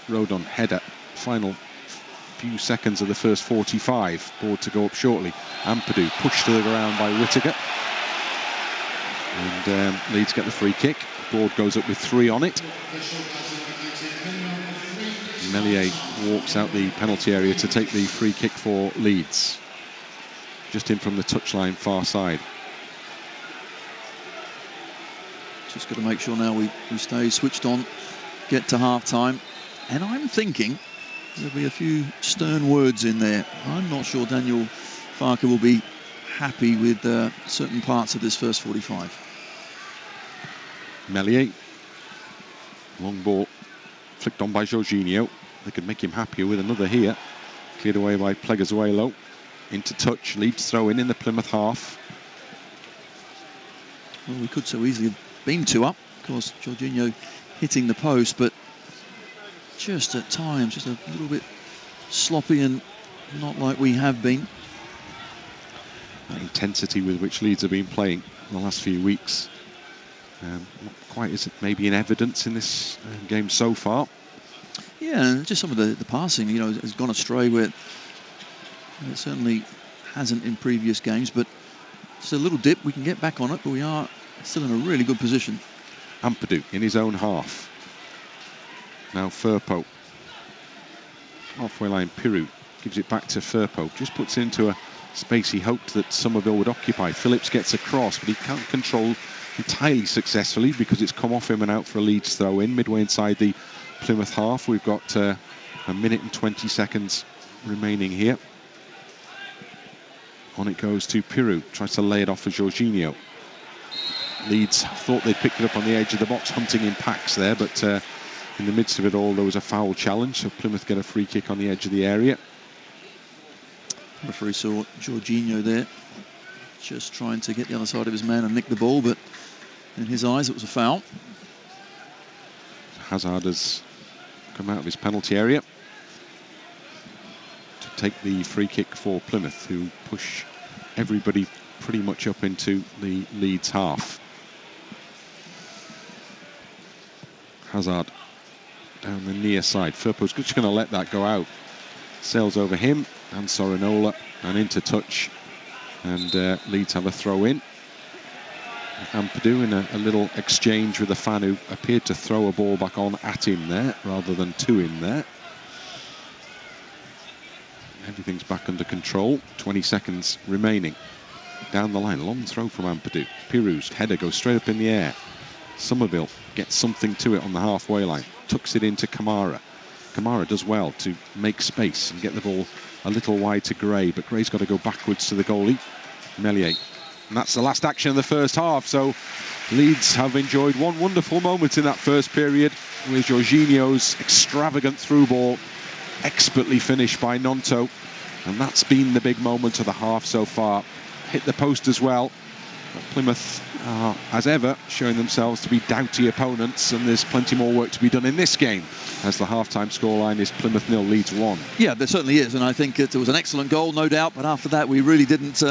Rodon header. Final few seconds of the first 45. Board to go up shortly. Ampadu pushed to the ground by Whittaker. And Leeds get the free kick. Board goes up with 3 on it. Meslier walks out the penalty area to take the free kick for Leeds. Just in from the touchline far side. Just got to make sure now we stay switched on, get to half time. And I'm thinking there'll be a few stern words in there. I'm not sure Daniel Farke will be happy with certain parts of this first 45. Meslier. Long ball flicked on by Georginio. They could make him happier with another here. Cleared away by Pleguezuelo. Into touch. Leeds throw in the Plymouth half. Well, we could so easily have been 2 up. Of course, Georginio hitting the post, but just at times, just a little bit sloppy and not like we have been. That intensity with which Leeds have been playing in the last few weeks. Not quite as maybe in evidence in this game so far. Yeah, and just some of the passing, has gone astray where it certainly hasn't in previous games, but it's a little dip. We can get back on it, but we are still in a really good position. Ampadu in his own half. Now Firpo. Halfway line, Piroe gives it back to Firpo. Just puts it into a space he hoped that Summerville would occupy. Phillips gets across, but he can't control entirely successfully because it's come off him and out for a Leeds throw in midway inside the Plymouth half. We've got a minute and 20 seconds remaining here. On it goes to Piroe, tries to lay it off for Georginio. Leeds thought they'd picked it up on the edge of the box, hunting in packs there, but the In the midst of it all, there was a foul challenge, so Plymouth get a free kick on the edge of the area. Referee saw Georginio there, just trying to get the other side of his man and nick the ball, but in his eyes it was a foul. Hazard has come out of his penalty area to take the free kick for Plymouth, who push everybody pretty much up into the Leeds half. Hazard down the near side. Firpo's just going to let that go out. Sails over him and Sorinola and into touch, and Leeds have a throw in. Ampadu in a little exchange with a fan who appeared to throw a ball back on at him there rather than to him there. Everything's back under control. 20 seconds remaining. Down the line, long throw from Ampadu. Piroe's header goes straight up in the air. Summerville gets something to it on the halfway line, tucks it into Kamara. Kamara does well to make space and get the ball a little wide to Gray, but Gray's got to go backwards to the goalie, Meslier. And that's the last action of the first half, so Leeds have enjoyed one wonderful moment in that first period with Georginio's extravagant through ball, expertly finished by Gnonto, and that's been the big moment of the half so far. Hit the post as well. But Plymouth are, as ever, showing themselves to be doughty opponents, and there's plenty more work to be done in this game, as the half-time scoreline is Plymouth 0, Leeds 1. Yeah, there certainly is, and I think it was an excellent goal, no doubt, but after that we really didn't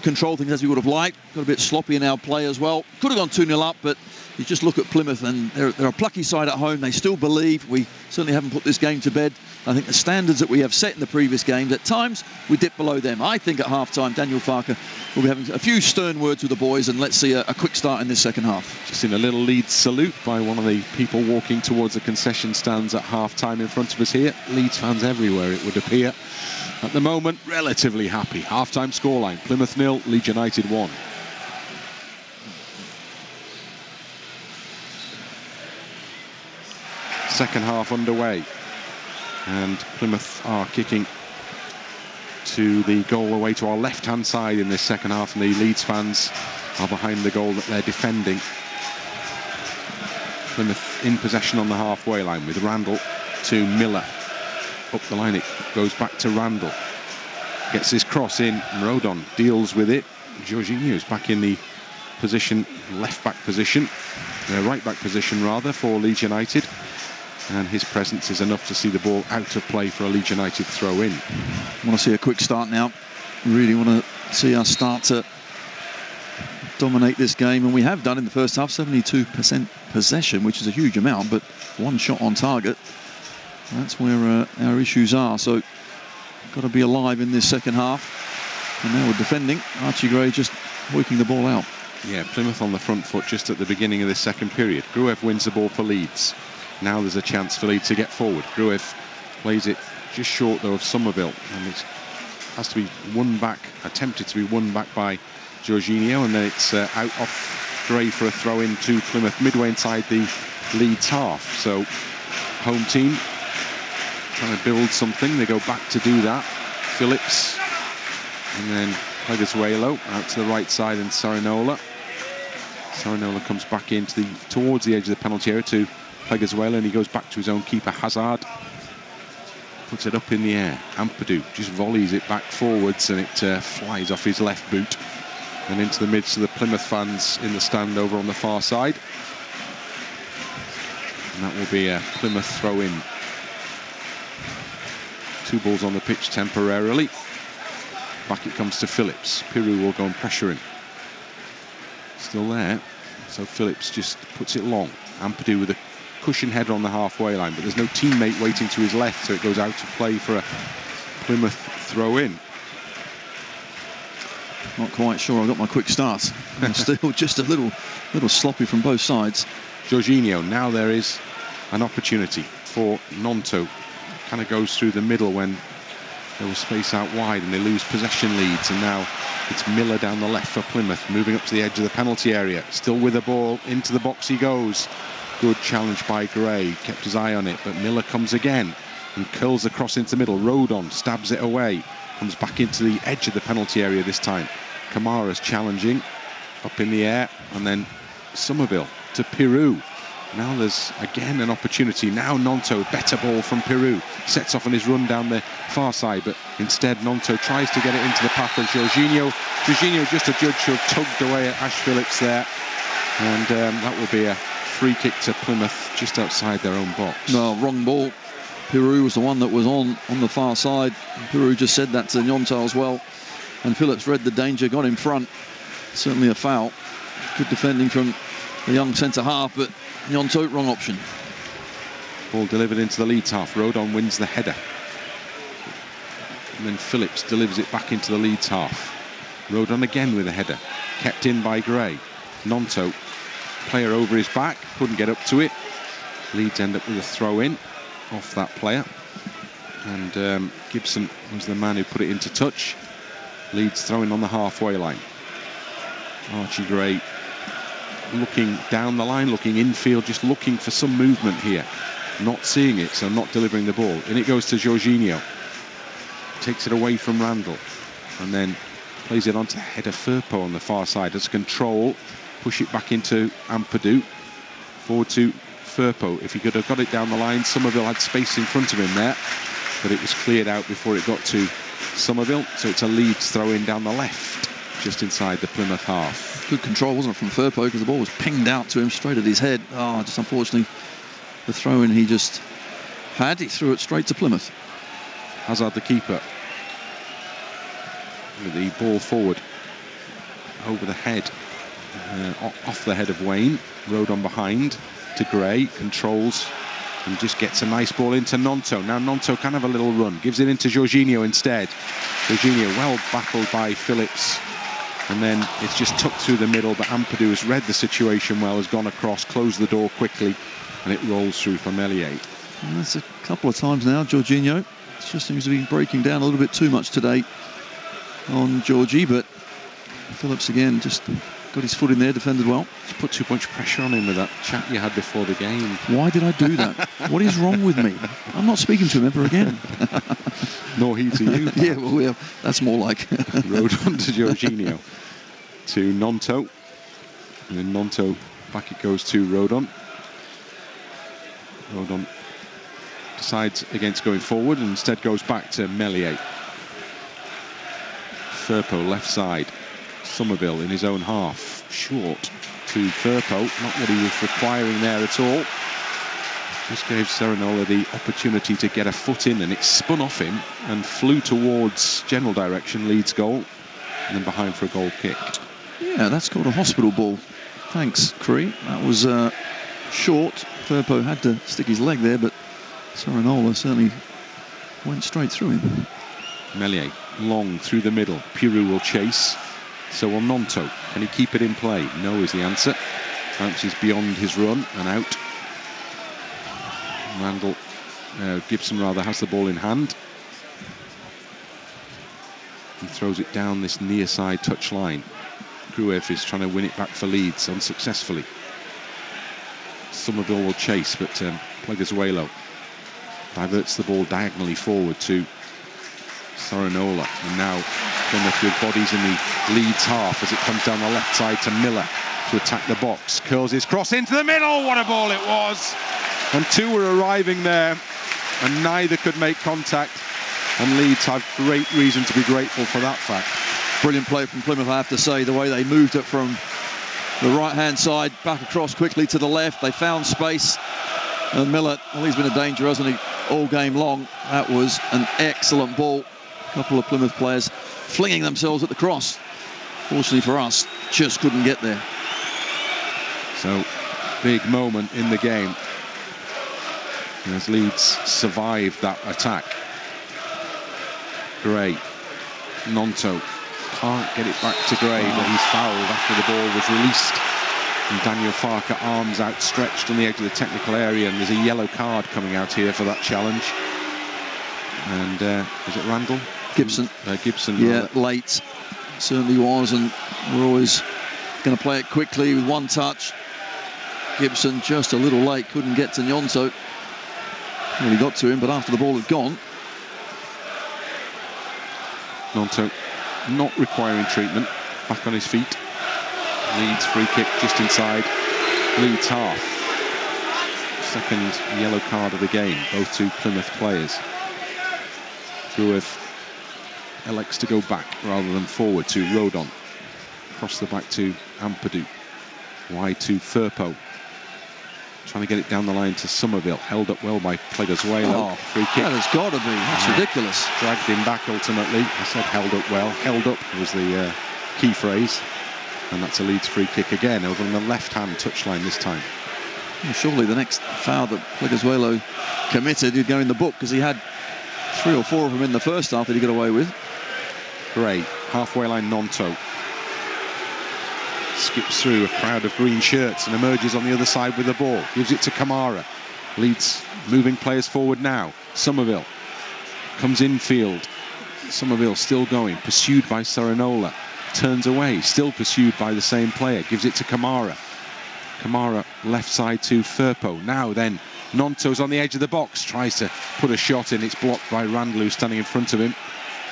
control things as we would have liked. Got a bit sloppy in our play as well. Could have gone 2-0 up, but you just look at Plymouth, and they're a plucky side at home. They still believe. We certainly haven't put this game to bed. I think the standards that we have set in the previous games, at times we dip below them. I think at half-time Daniel Farker will be having a few stern words with the boys, and let's see a quick start in this second half. Just seen a little Leeds salute by one of the people walking towards the concession stands at half-time in front of us here. Leeds fans everywhere, it would appear. At the moment, relatively happy. Half-time scoreline, Plymouth 0, Leeds United 1. Second half underway, and Plymouth are kicking to the goal away to our left-hand side in this second half, and the Leeds fans are behind the goal that they're defending. Plymouth in possession on the halfway line with Randell to Miller. Up the line it goes back to Randell. Gets his cross in, Rodon deals with it. Georginio's back in the position, left-back position, right-back position rather, for Leeds United. And his presence is enough to see the ball out of play for a Leeds United throw-in. I want to see a quick start now. Really want to see us start to dominate this game, and we have done in the first half. 72% possession, which is a huge amount, but one shot on target. That's where our issues are. So got to be alive in this second half. And now we're defending. Archie Gray just working the ball out. Yeah, Plymouth on the front foot just at the beginning of this second period. Gruev wins the ball for Leeds. Now there's a chance for Leeds to get forward. Gruev plays it just short though of Summerville, and it has to be won back, attempted to be won back by Georginio, and then it's out off Gray for a throw in to Plymouth midway inside the Leeds half. So home team trying to build something. They go back to do that. Phillips and then Pleguezuelo out to the right side, and Sorinola comes back into towards the edge of the penalty area to Pleguezuelo, and he goes back to his own keeper Hazard, puts it up in the air. Ampadu just volleys it back forwards, and it flies off his left boot and into the midst of the Plymouth fans in the stand over on the far side, and that will be a Plymouth throw in. 2 balls on the pitch temporarily. Back it comes to Phillips. Piroe will go and pressure him. Still there, so Phillips just puts it long. Ampadu with a cushion header on the halfway line, but there's no teammate waiting to his left, so it goes out of play for a Plymouth throw in. Not quite sure I got my quick start. Still just a little sloppy from both sides. Georginio, now there is an opportunity for Gnonto. Kind of goes through the middle when there was space out wide, and they lose possession leads, and now it's Miller down the left for Plymouth, moving up to the edge of the penalty area. Still with the ball, into the box he goes. Good challenge by Gray, kept his eye on it, but Miller comes again and curls across into the middle. Rodon stabs it away, comes back into the edge of the penalty area this time. Kamara's challenging, up in the air, and then Summerville to Piroe. Now there's again an opportunity. Now Gnonto, better ball from Piroe, sets off on his run down the far side, but instead Gnonto tries to get it into the path of Georginio. Georginio, just a judge, should have tugged away at Ash Phillips there, and that will be a free kick to Plymouth just outside their own box. No, wrong ball. Piroe was the one that was on the far side. Piroe just said that to Gnonto as well, and Phillips read the danger, got in front. Certainly a foul. Good defending from the young centre half, but Gnonto, wrong option. Ball delivered into the Leeds half. Rodon wins the header, and then Phillips delivers it back into the Leeds half. Rodon again with a header, kept in by Gray. Gnonto, player over his back, couldn't get up to it. Leeds end up with a throw in off that player, and Gibson was the man who put it into touch. Leeds throwing on the halfway line. Archie Gray looking down the line, looking infield, just looking for some movement here. Not seeing it, so not delivering the ball. In it goes to Georginio. Takes it away from Randell, and then plays it onto header Firpo on the far side. Does control, push it back into Ampadu. Forward to Firpo. If he could have got it down the line, Summerville had space in front of him there, but it was cleared out before it got to Summerville. So it's a Leeds throw in down the left, just inside the Plymouth half. Good control, wasn't it, from Firpo, because the ball was pinged out to him straight at his head. Just unfortunately the throw in he just had, he threw it straight to Plymouth. Hazard, the keeper, with the ball forward over the head, off the head of Waine. Rodon behind to Gray, controls and just gets a nice ball into Gnonto. Now Gnonto can have a little run, gives it into Georginio instead. Georginio well battled by Phillips, and then it's just tucked through the middle, but Ampadu has read the situation well, has gone across, closed the door quickly, and it rolls through for Meslier. And that's a couple of times now. Georginio just seems to be breaking down a little bit too much today on Georgie, but Phillips again just got his foot in there, defended well. Just put too much pressure on him with that chat you had before the game. Why did I do that? What is wrong with me? I'm not speaking to him ever again. Nor he to you. Yeah, well, that's more like. Rodon to Georginio. To Gnonto. And then Gnonto, back it goes to Rodon. Rodon decides against going forward and instead goes back to Meslier. Firpo left side. Summerville in his own half, short to Firpo, not what he was requiring there at all. Just gave Sorinola the opportunity to get a foot in, and it spun off him and flew towards general direction, Leeds goal, and then behind for a goal kick. Yeah, that's called a hospital ball. Thanks, Cree. That was short. Firpo had to stick his leg there, but Sorinola certainly went straight through him. Meslier, long through the middle. Piroe will chase. So will Gnonto. Can he keep it in play? No is the answer. Bounces beyond his run and out. Gibson rather has the ball in hand. He throws it down this near side touch line. Gruev is trying to win it back for Leeds unsuccessfully. Summerville will chase, but Pleguezuelo diverts the ball diagonally forward to Sorinola, and now Plymouth with bodies in the Leeds half as it comes down the left side to Miller to attack the box. Curls his cross into the middle. What a ball it was! And two were arriving there, and neither could make contact. And Leeds have great reason to be grateful for that fact. Brilliant play from Plymouth, I have to say. The way they moved it from the right-hand side back across quickly to the left. They found space. And Miller, well, he's been a danger, hasn't he, all game long. That was an excellent ball. A couple of Plymouth players flinging themselves at the cross. Fortunately for us, just couldn't get there. So, big moment in the game as Leeds survived that attack. Gray, Gnonto can't get it back to Gray, but he's fouled after the ball was released. And Daniel Farker, arms outstretched on the edge of the technical area, and there's a yellow card coming out here for that challenge. And is it Randell? Gibson. Gibson. Yeah, late. Certainly was, and we're always going to play it quickly with one touch. Gibson just a little late, couldn't get to Gnonto. Well, he got to him, but after the ball had gone. Gnonto not requiring treatment, back on his feet. Leeds free kick just inside Leeds half. second yellow card of the game, both to Plymouth players. Gruev elects to go back rather than forward to Rodon. Across the back to Ampadu. Wide to Firpo. Trying to get it down the line to Summerville. Held up well by Pleguezuelo. Oh, free kick. That has got to be. That's ridiculous. Dragged him back ultimately. I said held up well. Held up was the key phrase. And that's a Leeds free kick again over on the left-hand touchline this time. Well, surely the next foul that Pleguezuelo committed would go in the book, because he had 3 or 4 of them in the first half that he got away with. Gray, halfway line Gnonto. Skips through a crowd of green shirts and emerges on the other side with the ball. Gives it to Kamara. Leeds moving players forward now. Summerville comes infield. Summerville still going, pursued by Sorinola. Turns away, still pursued by the same player. Gives it to Kamara. Kamara left side to Firpo. Now then, Gnonto's on the edge of the box. Tries to put a shot in. It's blocked by Randell, who's standing in front of him.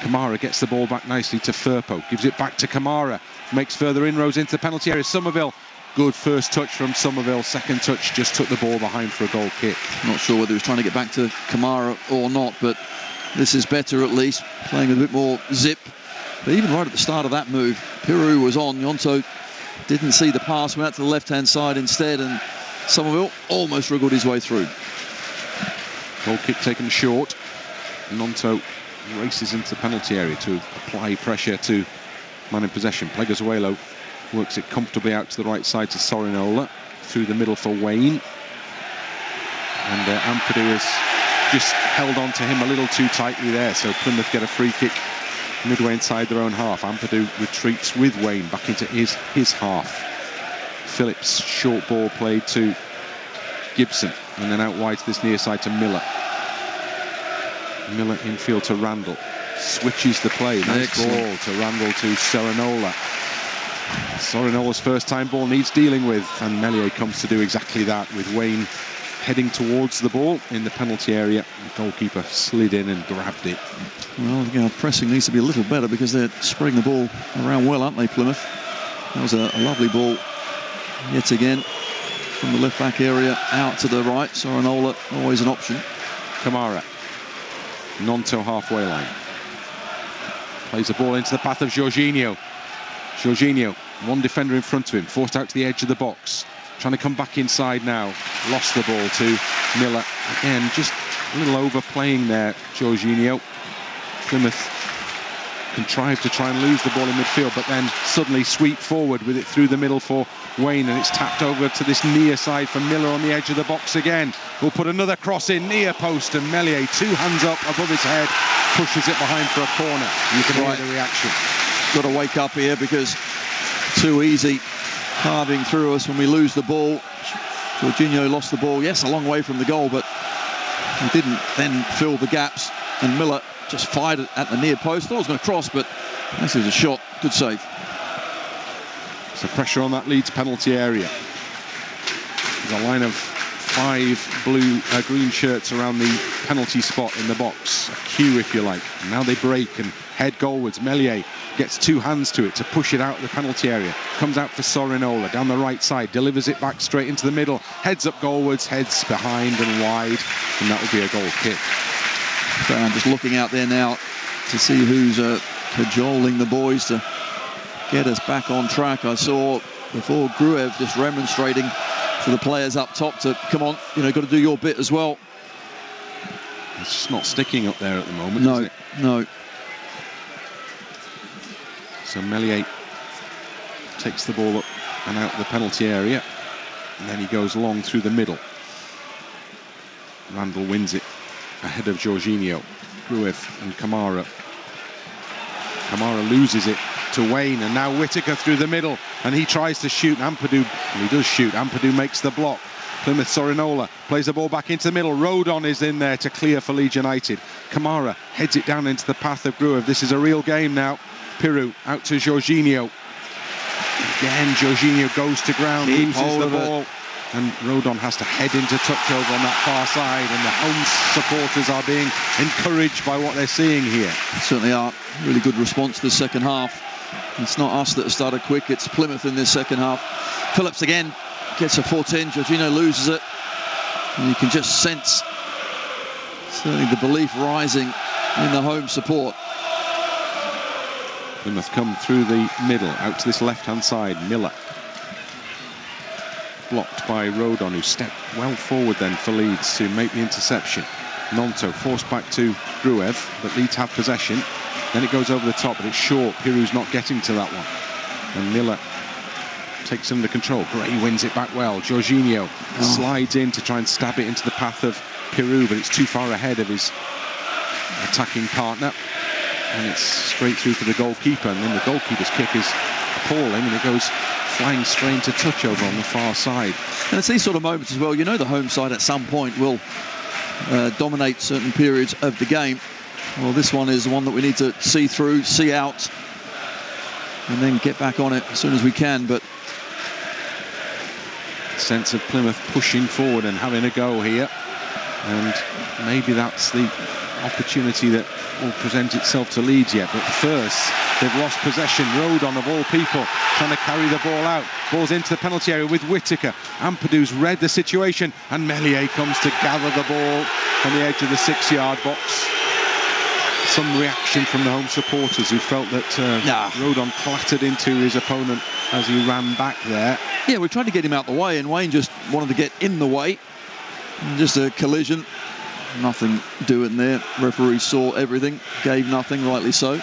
Kamara gets the ball back nicely to Firpo. Gives it back to Kamara. Makes further inroads into the penalty area. Summerville. Good first touch from Summerville. Second touch just took the ball behind for a goal kick. Not sure whether he was trying to get back to Kamara or not, but this is better at least. Playing with a bit more zip. But even right at the start of that move, Piroe was on. Gnonto didn't see the pass, went out to the left-hand side instead, and Summerville almost wriggled his way through. Goal kick taken short. Gnonto races into the penalty area to apply pressure to man in possession. Pleguezuelo works it comfortably out to the right side to Sorinola. Through the middle for Waine. And Ampadu has just held on to him a little too tightly there, so Plymouth get a free kick midway inside their own half. Ampadu retreats with Waine back into his half. Phillips, short ball played to Gibson, and then out wide to this near side to Miller. Miller infield to Randell. Switches the play. Nice ball to Randell to Sorinola. Sorinola's first time ball needs dealing with, and Meslier comes to do exactly that, with Waine heading towards the ball in the penalty area. The goalkeeper slid in and grabbed it. Well, pressing needs to be a little better, because they're spreading the ball around well, aren't they, Plymouth? That was a lovely ball yet again from the left back area out to the right. Sorinola always an option. Kamara. Gnonto halfway line. Plays the ball into the path of Georginio. Georginio, one defender in front of him, forced out to the edge of the box. Trying to come back inside now. Lost the ball to Miller. Again, just a little overplaying there, Georginio. Plymouth contrived to try and lose the ball in midfield, but then suddenly sweep forward with it through the middle for Waine, and it's tapped over to this near side for Miller on the edge of the box again. We'll put another cross in, near post, and Meslier, 2 hands up above his head, pushes it behind for a corner. You can hear the reaction. Got to wake up here, because too easy carving through us when we lose the ball. Georginio lost the ball, yes, a long way from the goal, but he didn't then fill the gaps, and Miller just fired it at the near post. Thought it was going to cross, but this is a shot. Good save. So pressure on that Leeds penalty area. There's a line of 5 green shirts around the penalty spot in the box. A queue, if you like. And now they break and head goalwards. Meslier gets 2 hands to it to push it out of the penalty area. Comes out for Sorinola down the right side. Delivers it back straight into the middle. Heads up goalwards, heads behind and wide. And that will be a goal kick. So I'm just looking out there now to see who's cajoling the boys to get us back on track. I saw before Gruev just remonstrating to the players up top to come on, got to do your bit as well. It's just not sticking up there at the moment, is it? No. So Meslier takes the ball up and out of the penalty area, and then he goes long through the middle. Randell wins it ahead of Georginio. Gruev and Kamara. Kamara loses it to Waine, and now Whittaker through the middle, and he tries to shoot. Ampadu, he does shoot. Ampadu makes the block. Plymouth Sorinola plays the ball back into the middle. Rodon is in there to clear for Leeds United. Kamara heads it down into the path of Gruev. This is a real game now. Piroe out to Georginio. Again, Georginio goes to ground, loses the ball, and Rodon has to head into touch over on that far side, and the home supporters are being encouraged by what they're seeing here. Certainly are. Really good response to the second half. It's not us that have started quick, it's Plymouth in this second half. Phillips again gets a foot in. Georginio loses it. And you can just sense certainly the belief rising in the home support. Plymouth come through the middle, out to this left-hand side. Miller. Blocked by Rodon, who stepped well forward then for Leeds to make the interception. Gnonto forced back to Gruev, but Leeds have possession. Then it goes over the top, but it's short. Piroe's not getting to that one. And Miller takes it under control. Gray wins it back well. Georginio slides in to try and stab it into the path of Piroe, but it's too far ahead of his attacking partner. And it's straight through for the goalkeeper. And then the goalkeeper's kick is appalling, and it goes flying straight into touch over on the far side. And it's these sort of moments as well. You know the home side at some point will dominate certain periods of the game. Well, this one is the one that we need to see through, see out, and then get back on it as soon as we can. But sense of Plymouth pushing forward and having a go here, and maybe that's the opportunity that will present itself to Leeds yet. But first, they've lost possession. Rodon, of all people, trying to carry the ball out. Ball's into the penalty area with Whittaker. Ampadu's read the situation, and Meslier comes to gather the ball on the edge of the 6-yard box. Some reaction from the home supporters who felt that Rodon clattered into his opponent as he ran back there. Yeah, we tried to get him out the way, and Waine just wanted to get in the way. Just a collision. Nothing doing there. Referee saw everything, gave nothing, rightly so.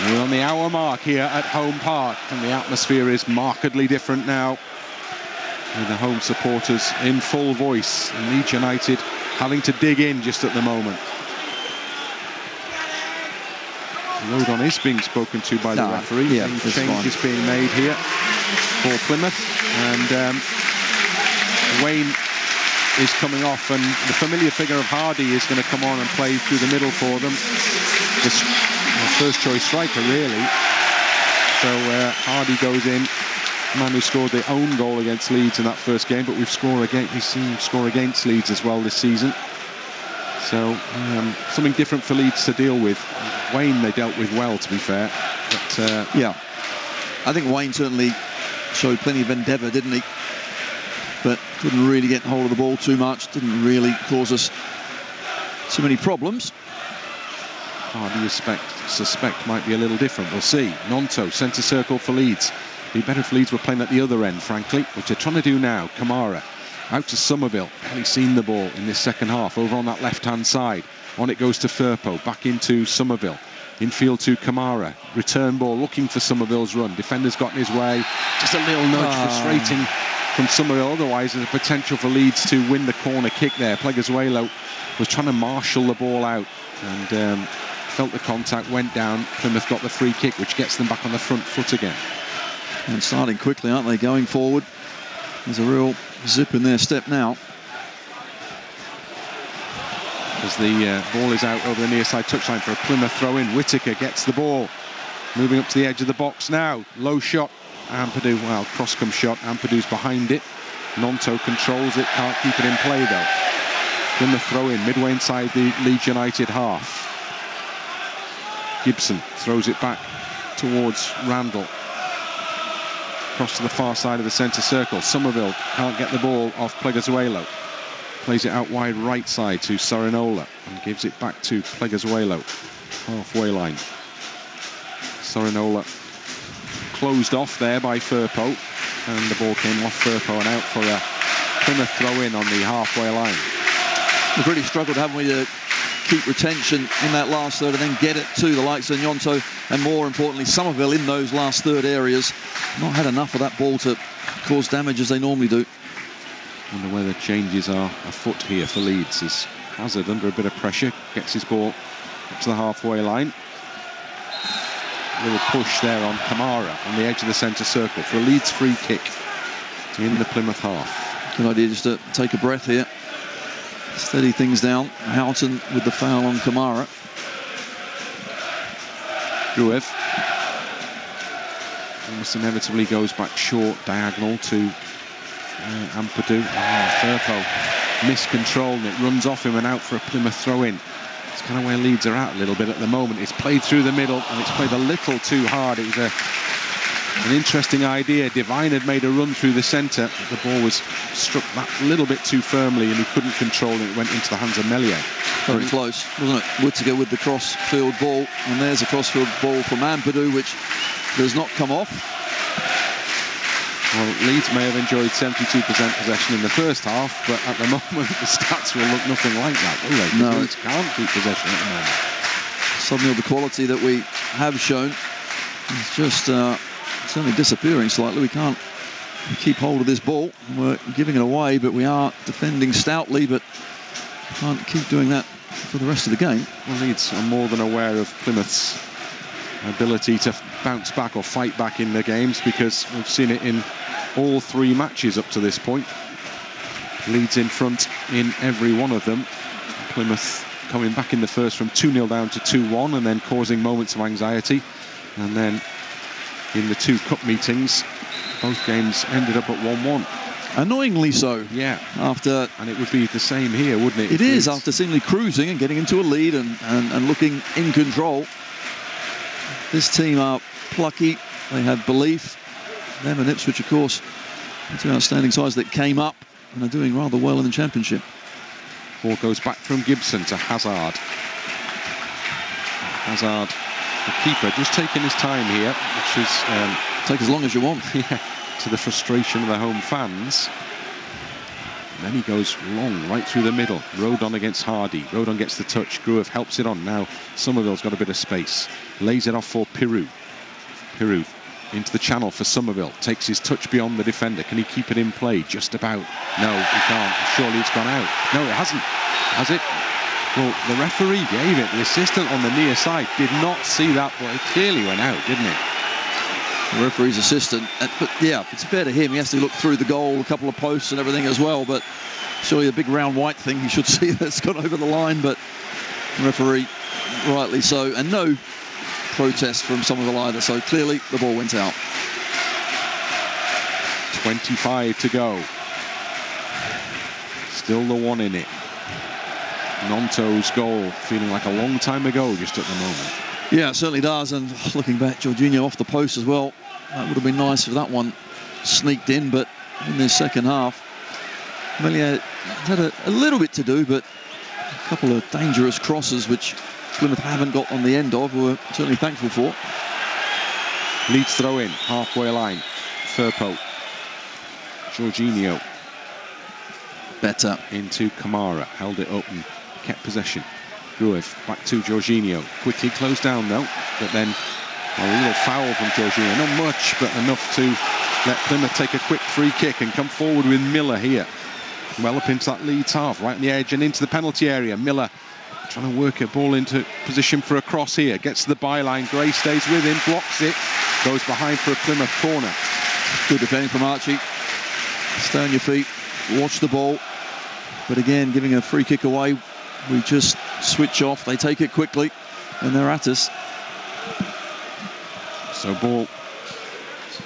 We're on the hour mark here at Home Park, and the atmosphere is markedly different now, with the home supporters in full voice, and Leeds United having to dig in just at the moment. Rodon is being spoken to by the referee. Yeah, change is being made here for Plymouth, and Waine is coming off, and the familiar figure of Hardie is going to come on and play through the middle for them. This first choice striker, really. So Hardie goes in, man who scored their own goal against Leeds in that first game, but we've seen him score against Leeds as well this season. So something different for Leeds to deal with. Waine they dealt with well, to be fair. But yeah, I think Waine certainly showed plenty of endeavour, didn't he? But couldn't really get hold of the ball too much. Didn't really cause us too many problems. Hardie suspect might be a little different. We'll see. Gnonto, centre circle for Leeds. Be better if Leeds were playing at the other end, frankly, which they're trying to do now. Kamara out to Summerville. Barely seen the ball in this second half. Over on that left-hand side. On it goes to Firpo. Back into Summerville. Infield to Kamara. Return ball looking for Summerville's run. Defender's got in his way. Just a little nudge, frustrating from Summerville. Otherwise, there's a potential for Leeds to win the corner kick there. Pleguezuelo was trying to marshal the ball out and felt the contact, went down. Plymouth got the free kick, which gets them back on the front foot again. And starting quickly, aren't they? Going forward. There's a real zip in their step now. As the ball is out over the near side touchline for a Plymouth throw-in. Whittaker gets the ball. Moving up to the edge of the box now. Low shot. Ampadu, well, cross-come shot. Ampadu's behind it. Gnonto controls it. Can't keep it in play, though. Plymouth throw-in midway inside the Leeds United half. Gibson throws it back towards Randell. Across to the far side of the centre circle. Summerville can't get the ball off Pleguezuelo. Plays it out wide right side to Sorinola and gives it back to Pleguezuelo. Halfway line. Sorinola closed off there by Firpo, and the ball came off Firpo and out for a Plymouth throw-in on the halfway line. We've really struggled, haven't we, to keep retention in that last third and then get it to the likes of Gnonto and, more importantly, Summerville in those last third areas. Not had enough of that ball to cause damage as they normally do. Wonder where the changes are afoot here for Leeds. As Hazard, under a bit of pressure, gets his ball up to the halfway line. A little push there on Kamara on the edge of the centre circle for a Leeds free kick in the Plymouth half. Good idea just to take a breath here. Steady things down. Houghton with the foul on Kamara. Gruev almost inevitably goes back short, diagonal to Ampadu. Firpo miscontrolled, and it runs off him and out for a Plymouth throw-in. It's kind of where Leeds are at a little bit at the moment. It's played through the middle, and it's played a little too hard. It was a An interesting idea. Devine had made a run through the centre. The ball was struck that little bit too firmly and he couldn't control it. It went into the hands of Meslier. Very close, wasn't it? Whittaker with the cross-field ball. And there's a cross-field ball from Ampadu, which does not come off. Well, Leeds may have enjoyed 72% possession in the first half, but at the moment the stats will look nothing like that, will they? No. Leeds can't keep possession at the moment. Suddenly the quality that we have shown is just certainly disappearing slightly. We can't keep hold of this ball. We're giving it away, but we are defending stoutly, but can't keep doing that for the rest of the game. Well, Leeds are more than aware of Plymouth's ability to bounce back or fight back in the games, because we've seen it in all 3 matches up to this point. Leeds in front in every one of them. Plymouth coming back in the first from 2-0 down to 2-1 and then causing moments of anxiety. And then in the 2 cup meetings, both games ended up at 1-1. Annoyingly so. Yeah. And it would be the same here, wouldn't it? It is, after seemingly cruising and getting into a lead and looking in control. This team are plucky. They have belief. Them and Ipswich, of course, 2 outstanding sides that came up and are doing rather well in the Championship. Ball goes back from Gibson to Hazard. Hazard, the keeper, just taking his time here, which is... take as long as you want. Yeah, to the frustration of the home fans. And then he goes long, right through the middle. Rodon against Hardie. Rodon gets the touch. Gruev helps it on. Now Summerville's got a bit of space. Lays it off for Piroe. Piroe into the channel for Summerville. Takes his touch beyond the defender. Can he keep it in play? Just about. No, he can't. Surely it's gone out. No, it hasn't. Has it? Well, the referee gave it. The assistant on the near side did not see that, but it clearly went out, didn't it? The referee's assistant. But yeah, it's fair to him. He has to look through the goal, a couple of posts and everything as well. But surely the big round white thing, he should see that's gone over the line. But the referee, rightly so. And no protest from Summerville either. So clearly the ball went out. 25 to go. Still the 1 in it. Gnonto's goal feeling like a long time ago just at the moment. Yeah, it certainly does. And looking back, Georginio off the post as well. That would have been nice if that one sneaked in. But in this second half, Meslier had a little bit to do, but a couple of dangerous crosses which Plymouth haven't got on the end of. We're certainly thankful for. Leeds throw in, halfway line. Firpo. Georginio. Better. Into Kamara. Held it open. Kept possession. Gruev back to Georginio. Quickly closed down though. But then a little foul from Georginio. Not much, but enough to let Plymouth take a quick free kick and come forward with Miller here. Well up into that Leeds half. Right on the edge and into the penalty area. Miller trying to work a ball into position for a cross here. Gets to the byline. Gray stays with him. Blocks it. Goes behind for a Plymouth corner. Good defending from Archie. Stay on your feet. Watch the ball. But again, giving a free kick away. We just switch off. They take it quickly. And they're at us. So ball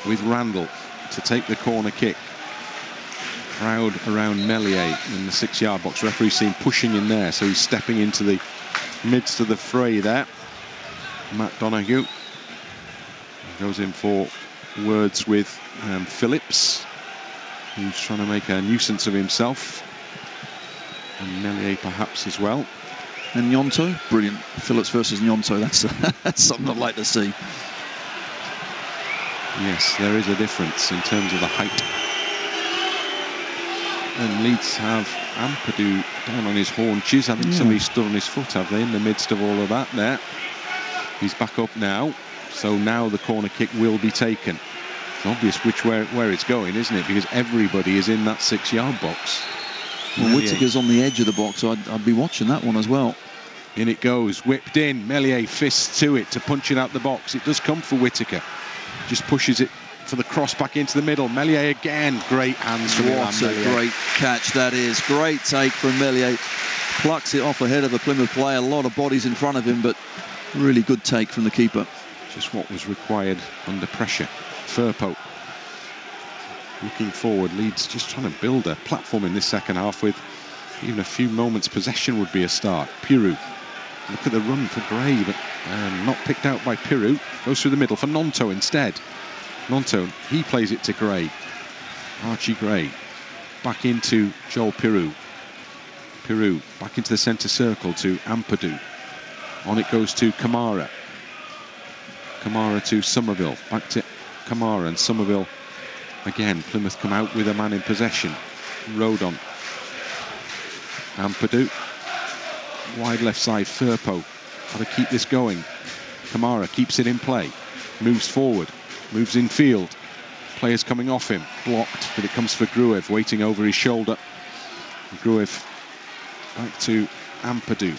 with Randell to take the corner kick. Crowd around Meslier in the 6-yard box. Referee seen pushing in there, so he's stepping into the midst of the fray there. Matt Donahue goes in for words with Phillips, who's trying to make a nuisance of himself, and Meslier perhaps as well. And Gnonto, brilliant. Phillips versus Gnonto, that's something I'd like to see. Yes, there is a difference in terms of the height. And Leeds have Ampadu down on his haunches. I think somebody stood on his foot, have they, in the midst of all of that there. He's back up now. So now the corner kick will be taken. It's obvious where it's going, isn't it? Because everybody is in that 6-yard box. Well, Whittaker's on the edge of the box, so I'd be watching that one as well. In it goes, whipped in. Meslier fists to it to punch it out the box. It does come for Whittaker. Just pushes it for the cross back into the middle. Meslier again. Great hands from him. What a great catch that is. Great take from Meslier. Plucks it off ahead of the Plymouth player. A lot of bodies in front of him, but really good take from the keeper. Just what was required under pressure. Firpo looking forward. Leeds just trying to build a platform in this second half with even a few moments possession would be a start. Piroe. Look at the run for Gray, but not picked out by Piroe. Goes through the middle for Gnonto instead. Gnonto, he plays it to Gray. Archie Gray. Back into Joel Piroe. Piroe back into the centre circle to Ampadu. On it goes to Kamara. Kamara to Summerville. Back to Kamara and Summerville again. Plymouth come out with a man in possession. Rodon. Ampadu. Wide left side, Firpo. Got to keep this going. Kamara keeps it in play. Moves forward. Moves in field. Players coming off him. Blocked, but it comes for Gruev, waiting over his shoulder. Gruev back to Ampadu.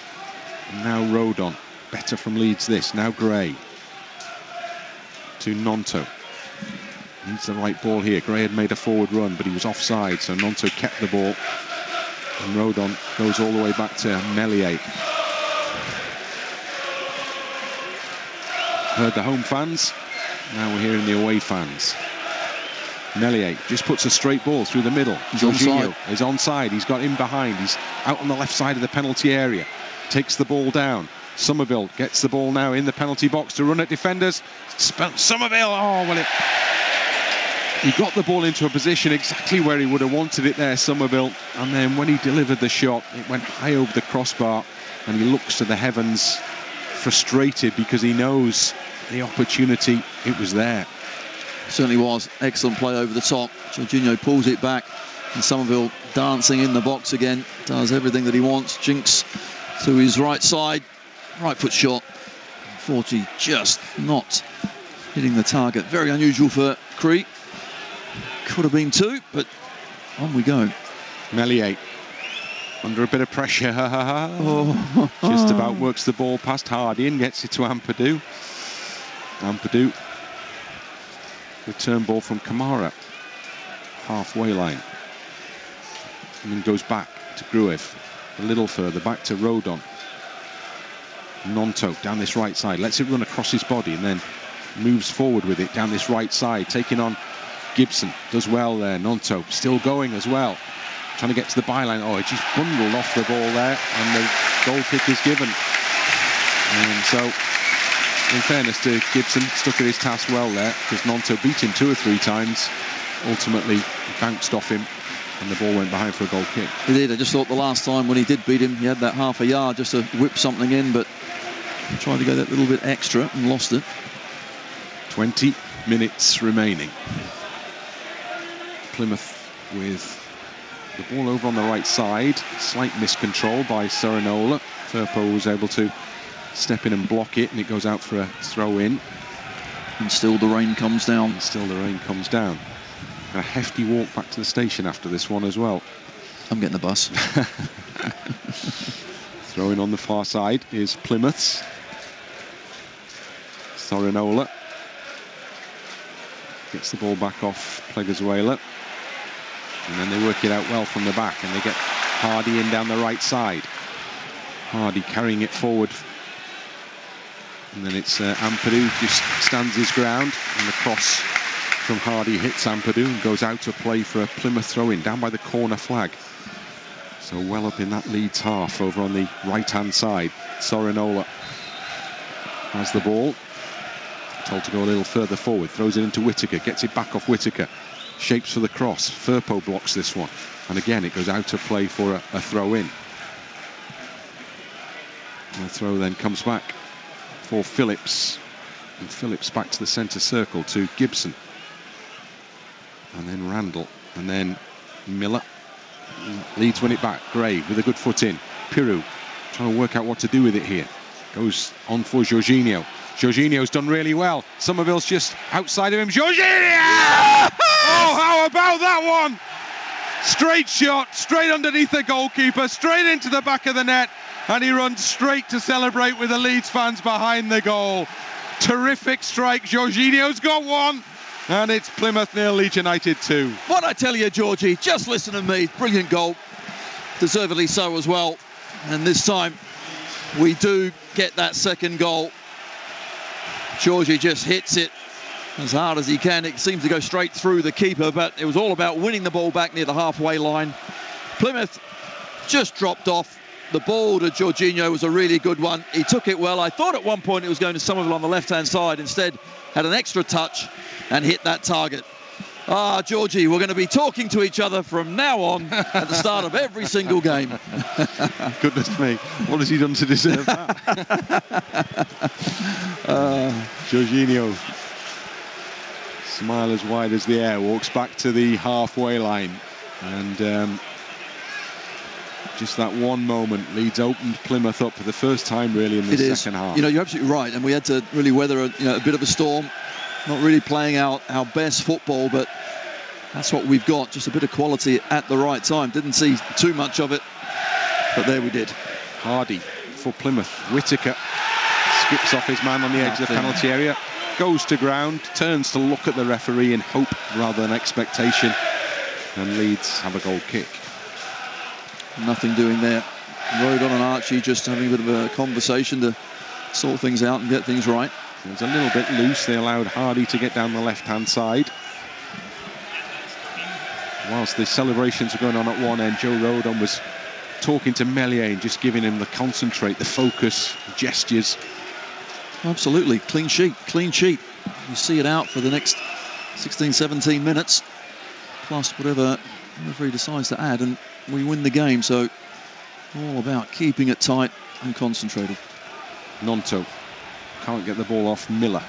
And now Rodon. Better from Leeds this. Now Gray. To Gnonto. Needs the right ball here. Gray had made a forward run, but he was offside, so Gnonto kept the ball. And Rodon goes all the way back to Meslier. Heard the home fans. Now we're hearing the away fans. Meslier just puts a straight ball through the middle. Georginio is onside. He's got him behind. He's out on the left side of the penalty area. Takes the ball down. Summerville gets the ball now in the penalty box to run at defenders. Summerville, he got the ball into a position exactly where he would have wanted it there, Summerville. And then when he delivered the shot, it went high over the crossbar. And he looks to the heavens, frustrated because he knows the opportunity, it was there. Certainly was. Excellent play over the top. Georginio pulls it back. And Summerville dancing in the box again. Does everything that he wants. Jinks to his right side. Right foot shot. 40 just not hitting the target. Very unusual for Crete. Could have been 2, but on we go. Meslier under a bit of pressure. Just about works the ball past Hardie and gets it to Ampadu. Ampadu. Return ball from Kamara. Halfway line. And then goes back to Gruev. A little further back to Rodon. Gnonto down this right side. Lets it run across his body and then moves forward with it down this right side. Taking on Gibson. Does well there. Gnonto still going as well. Trying to get to the byline. He just bundled off the ball there. And the goal kick is given. And so, in fairness to Gibson, stuck at his task well there, because Gnonto beat him 2 or 3 times. Ultimately bounced off him and the ball went behind for a goal kick. He did. I just thought the last time when he did beat him, he had that half a yard just to whip something in, but he tried to go that little bit extra and lost it. 20 minutes remaining. Plymouth with the ball over on the right side. Slight miscontrol by Sorinola. Firpo was able to step in and block it, and it goes out for a throw in. And still the rain comes down. A hefty walk back to the station after this one as well. I'm getting the bus. Throwing on the far side is Plymouth's. Sorinola gets the ball back off Pleguezuelo. And then they work it out well from the back, and they get Hardie in down the right side. Hardie carrying it forward. And then it's Ampadu just stands his ground, and the cross from Hardie hits Ampadu and goes out to play for a Plymouth throw-in down by the corner flag. So well up in that Leeds half over on the right-hand side. Sorinola has the ball. Told to go a little further forward. Throws it into Whittaker. Gets it back off Whittaker. Shapes for the cross. Firpo blocks this one. And again, it goes out to play for a throw-in. And the throw then comes back for Phillips. And Phillips back to the centre circle to Gibson. And then Randell. And then Miller. Leeds win it back. Gray with a good foot in. Piroe trying to work out what to do with it here. Goes on for Georginio. Georginio's done really well. Summerville's just outside of him. Georginio! How about that one? Straight shot, straight underneath the goalkeeper, straight into the back of the net, and he runs straight to celebrate with the Leeds fans behind the goal. Terrific strike. Georginio's got one, and it's Plymouth 0, Leeds United 2. What I tell you, Georgie, just listen to me. Brilliant goal. Deservedly so as well. And this time, we do get that second goal. Georgie just hits it as hard as he can. It seems to go straight through the keeper, but it was all about winning the ball back near the halfway line. Plymouth just dropped off The ball to Georginio was a really good one. He took it well. I thought at one point it was going to Summerville on the left-hand side. Instead, had an extra touch and hit that target. Georgie, we're going to be talking to each other from now on at the start of every single game. Goodness me, what has he done to deserve that? Georginio, smile as wide as the air, walks back to the halfway line. And just that one moment, Leeds opened Plymouth up for the first time really in the second half. You're absolutely right, and we had to really weather a bit of a storm. Not really playing out our best football, but that's what we've got, just a bit of quality at the right time. Didn't see too much of it, but there we did. Hardie for Plymouth. Whittaker skips off his man on the edge of the penalty area, goes to ground, turns to look at the referee in hope rather than expectation, and Leeds have a goal kick. Nothing doing there. Rodon and Archie just having a bit of a conversation to sort things out and get things right. It was a little bit loose. They allowed Hardie to get down the left-hand side. Whilst the celebrations were going on at one end, Joe Rodon was talking to Meslier and just giving him the concentrate, the focus, gestures. Absolutely. Clean sheet. You see it out for the next 16, 17 minutes, plus whatever the referee decides to add, and we win the game. So all about keeping it tight and concentrated. Gnonto can't get the ball off Miller.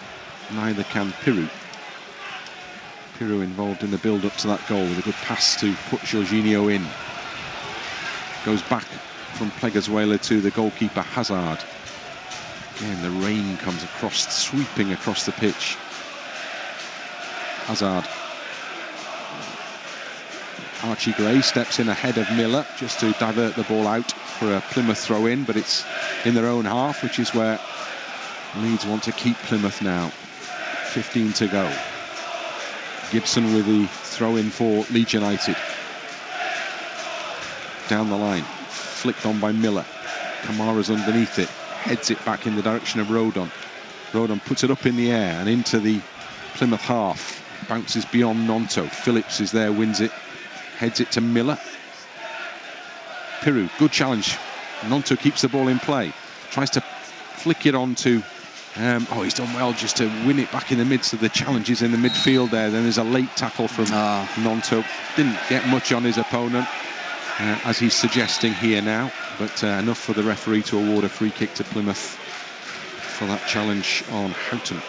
Neither can Piroe. Piroe involved in the build-up to that goal with a good pass to put Georginio in. Goes back from Pleguezuelo to the goalkeeper Hazard. Again, the rain comes across, sweeping across the pitch. Hazard. Archie Gray steps in ahead of Miller just to divert the ball out for a Plymouth throw-in, but it's in their own half, which is where Leeds want to keep Plymouth now. 15 to go. Gibson with the throw-in for Leeds United. Down the line, flicked on by Miller. Kamara's underneath it, heads it back in the direction of Rodon. Rodon puts it up in the air and into the Plymouth half. Bounces beyond Gnonto. Phillips is there, wins it. Heads it to Miller. Piroe, good challenge. Gnonto keeps the ball in play. Tries to flick it on to... he's done well just to win it back in the midst of the challenges in the midfield there. Then there's a late tackle from Gnonto. Didn't get much on his opponent, as he's suggesting here now. But enough for the referee to award a free kick to Plymouth for that challenge on Houghton.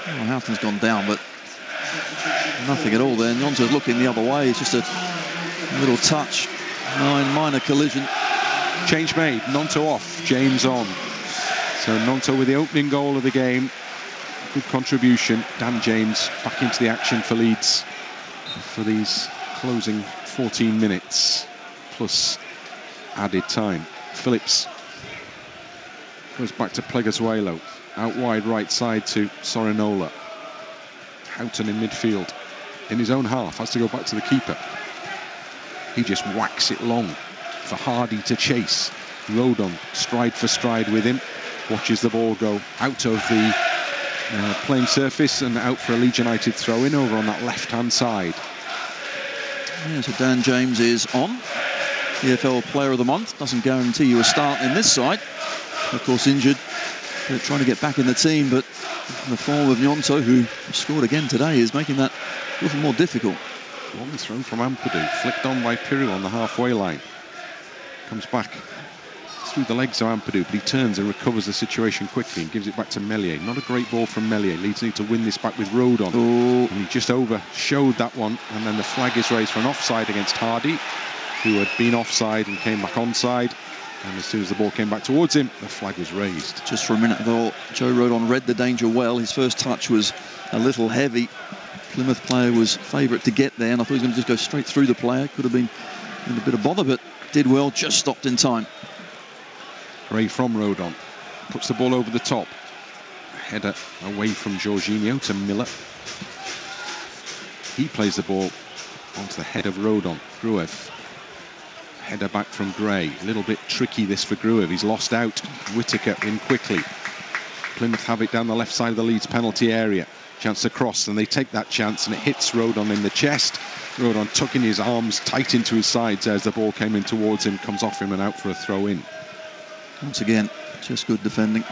Well, Houghton's gone down, but nothing at all there. Gnonto's looking the other way. It's just a little touch. Minor collision. Change made. Gnonto off. James on. So Gnonto with the opening goal of the game. Good contribution. Dan James back into the action for Leeds for these closing 14 minutes plus added time. Phillips goes back to Pleguezuelo. Out wide right side to Sorinola. Houghton in midfield. In his own half. Has to go back to the keeper. He just whacks it long for Hardie to chase. Rodon stride for stride with him. Watches the ball go out of the playing surface and out for a Leeds United throw-in over on that left-hand side. Yeah, so Dan James is on. EFL Player of the Month. Doesn't guarantee you a start in this side. Of course, injured. They're trying to get back in the team, but in the form of Gnonto, who scored again today, is making that a little more difficult. Long throw from Ampadu, flicked on by Piroe on the halfway line. Comes back through the legs of Ampadu, but he turns and recovers the situation quickly and gives it back to Meslier. Not a great ball from Meslier. Leeds need to win this back with Rodon. And he just overshowed that one, and then the flag is raised for an offside against Hardie, who had been offside and came back onside. And as soon as the ball came back towards him, the flag was raised. Just for a minute, though, Joe Rodon read the danger well. His first touch was a little heavy. Plymouth player was favourite to get there, and I thought he was going to just go straight through the player. Could have been in a bit of bother, but did well, just stopped in time. Gray from Rodon. Puts the ball over the top. Header away from Georginio to Miller. He plays the ball onto the head of Rodon. Gruev. Header back from Gray. A little bit tricky this for Gruev. He's lost out. Whittaker in quickly. Plymouth have it down the left side of the Leeds penalty area. Chance to cross, and they take that chance, and it hits Rodon in the chest. Rodon tucking his arms tight into his sides as the ball came in towards him, comes off him and out for a throw-in. Once again, just good defending.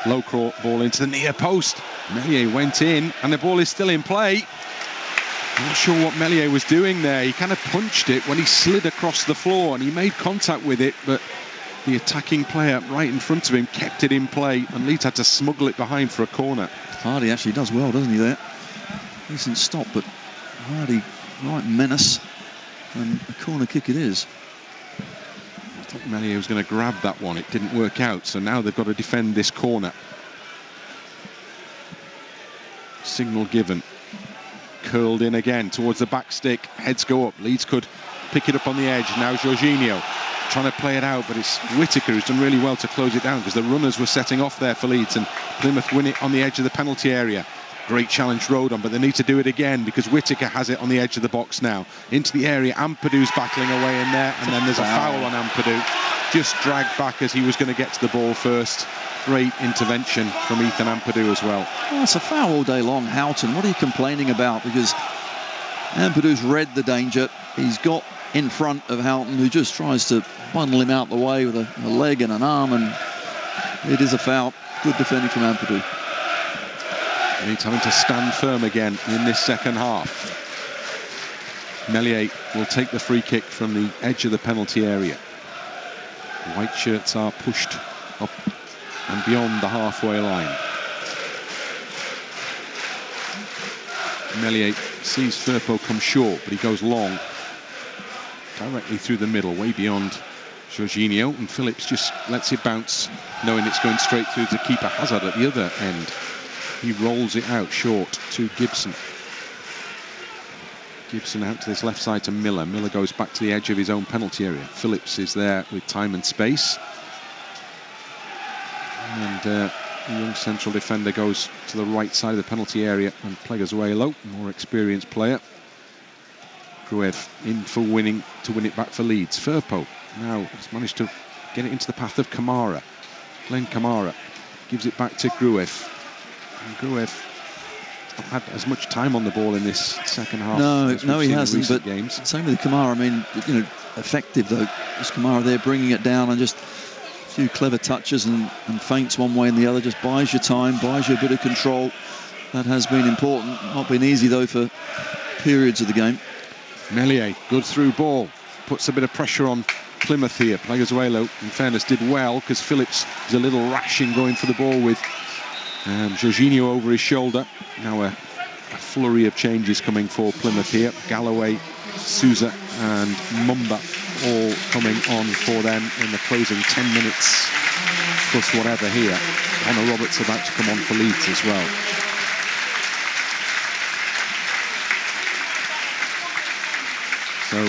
Low ball into the near post. Meslier went in, and the ball is still in play. I'm not sure what Meslier was doing there. He kind of punched it when he slid across the floor, and he made contact with it, but the attacking player right in front of him kept it in play, and Leeds had to smuggle it behind for a corner. Hardie actually does well, doesn't he, there? Decent stop, but Hardie, right menace, and a corner kick it is. I thought Meslier was going to grab that one. It didn't work out, so now they've got to defend this corner. Signal given. Curled in again towards the back stick. Heads go up. Leeds could pick it up on the edge. Now Georginio trying to play it out, but it's Whittaker who's done really well to close it down, because the runners were setting off there for Leeds, and Plymouth win it on the edge of the penalty area. Great challenge Rodon, but they need to do it again, because Whittaker has it on the edge of the box now. Into the area, Ampadu's battling away in there, and then there's a foul on Ampadu. Just dragged back as he was going to get to the ball first. Great intervention from Ethan Ampadu as well. Well, it's a foul all day long. Houghton, what are you complaining about? Because Ampadu's read the danger. He's got in front of Houghton, who just tries to bundle him out the way with a leg and an arm, and it is a foul. Good defending from Ampadu. Leeds having to stand firm again in this second half. Meslier will take the free kick from the edge of the penalty area. The white shirts are pushed up and beyond the halfway line. Meslier sees Firpo come short, but he goes long, directly through the middle, way beyond Georginio, and Phillips just lets it bounce, knowing it's going straight through to keeper Hazard at the other end. He rolls it out short to Gibson. Gibson out to this left side to Miller. Miller goes back to the edge of his own penalty area. Phillips is there with time and space. And the young central defender goes to the right side of the penalty area, and Pleguezuelo, more experienced player. Gruev in for winning, to win it back for Leeds. Firpo now has managed to get it into the path of Kamara. Glenn Kamara gives it back to Gruev. And Gruev not had as much time on the ball in this second half. No, he hasn't. But games. Same with Kamara. I mean, effective though. Just Kamara there bringing it down, and just a few clever touches and feints one way and the other. Just buys you time, buys you a bit of control. That has been important. Not been easy though for periods of the game. Meslier, good through ball, puts a bit of pressure on Plymouth here. Pleguezuelo, in fairness, did well, because Phillips is a little rash in going for the ball with Georginio over his shoulder. Now a flurry of changes coming for Plymouth here. Galloway, Sousa and Mumba all coming on for them in the closing 10 minutes plus whatever here. Connor Roberts about to come on for Leeds as well. So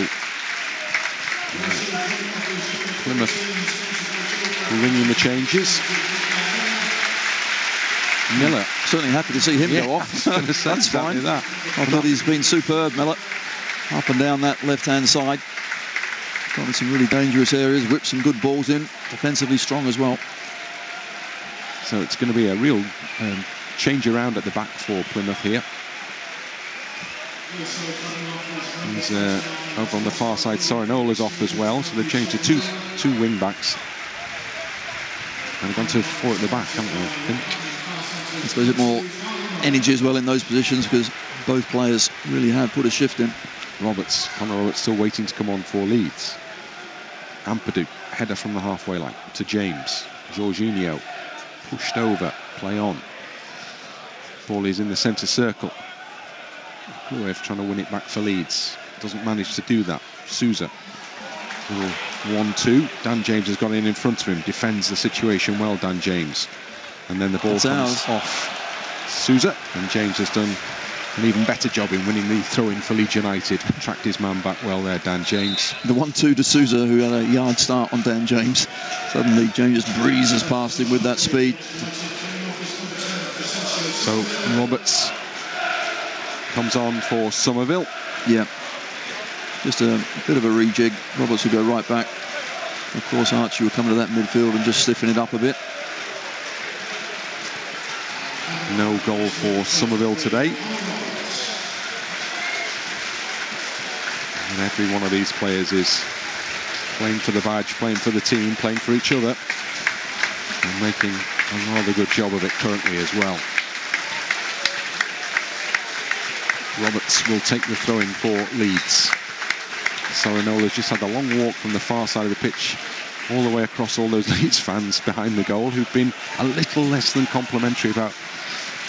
Plymouth ringing the changes. Miller, certainly happy to see him go off. That's fine. I thought he's been superb, Miller. Up and down that left-hand side. Got in some really dangerous areas, whipped some good balls in. Defensively strong as well. So it's going to be a real change around at the back for Plymouth here. He's over on the far side. Sorinola's off as well, so they've changed to two wing backs. And they've gone to 4 at the back, haven't they? I think. I suppose a bit more energy as well in those positions, because both players really have put a shift in. Connor Roberts still waiting to come on for Leeds. Ampadu, header from the halfway line to James. Georginio, pushed over, play on. Ball is in the centre circle. Gruev trying to win it back for Leeds. Doesn't manage to do that. Sousa. 1-2. Dan James has got in front of him. Defends the situation well, Dan James. And then the ball comes off Sousa. And James has done an even better job in winning the throw-in for Leeds United. Tracked his man back well there, Dan James. The 1-2 to Sousa, who had a yard start on Dan James. Suddenly James just breezes past him with that speed. So Roberts comes on for Summerville. Yeah. Just a bit of a rejig. Roberts will go right back. Of course, Archie will come into that midfield and just stiffen it up a bit. No goal for Summerville today. And every one of these players is playing for the badge, playing for the team, playing for each other, and making a rather good job of it currently as well. Roberts will take the throw-in for Leeds. Sorinola's just had a long walk from the far side of the pitch all the way across all those Leeds fans behind the goal, who've been a little less than complimentary about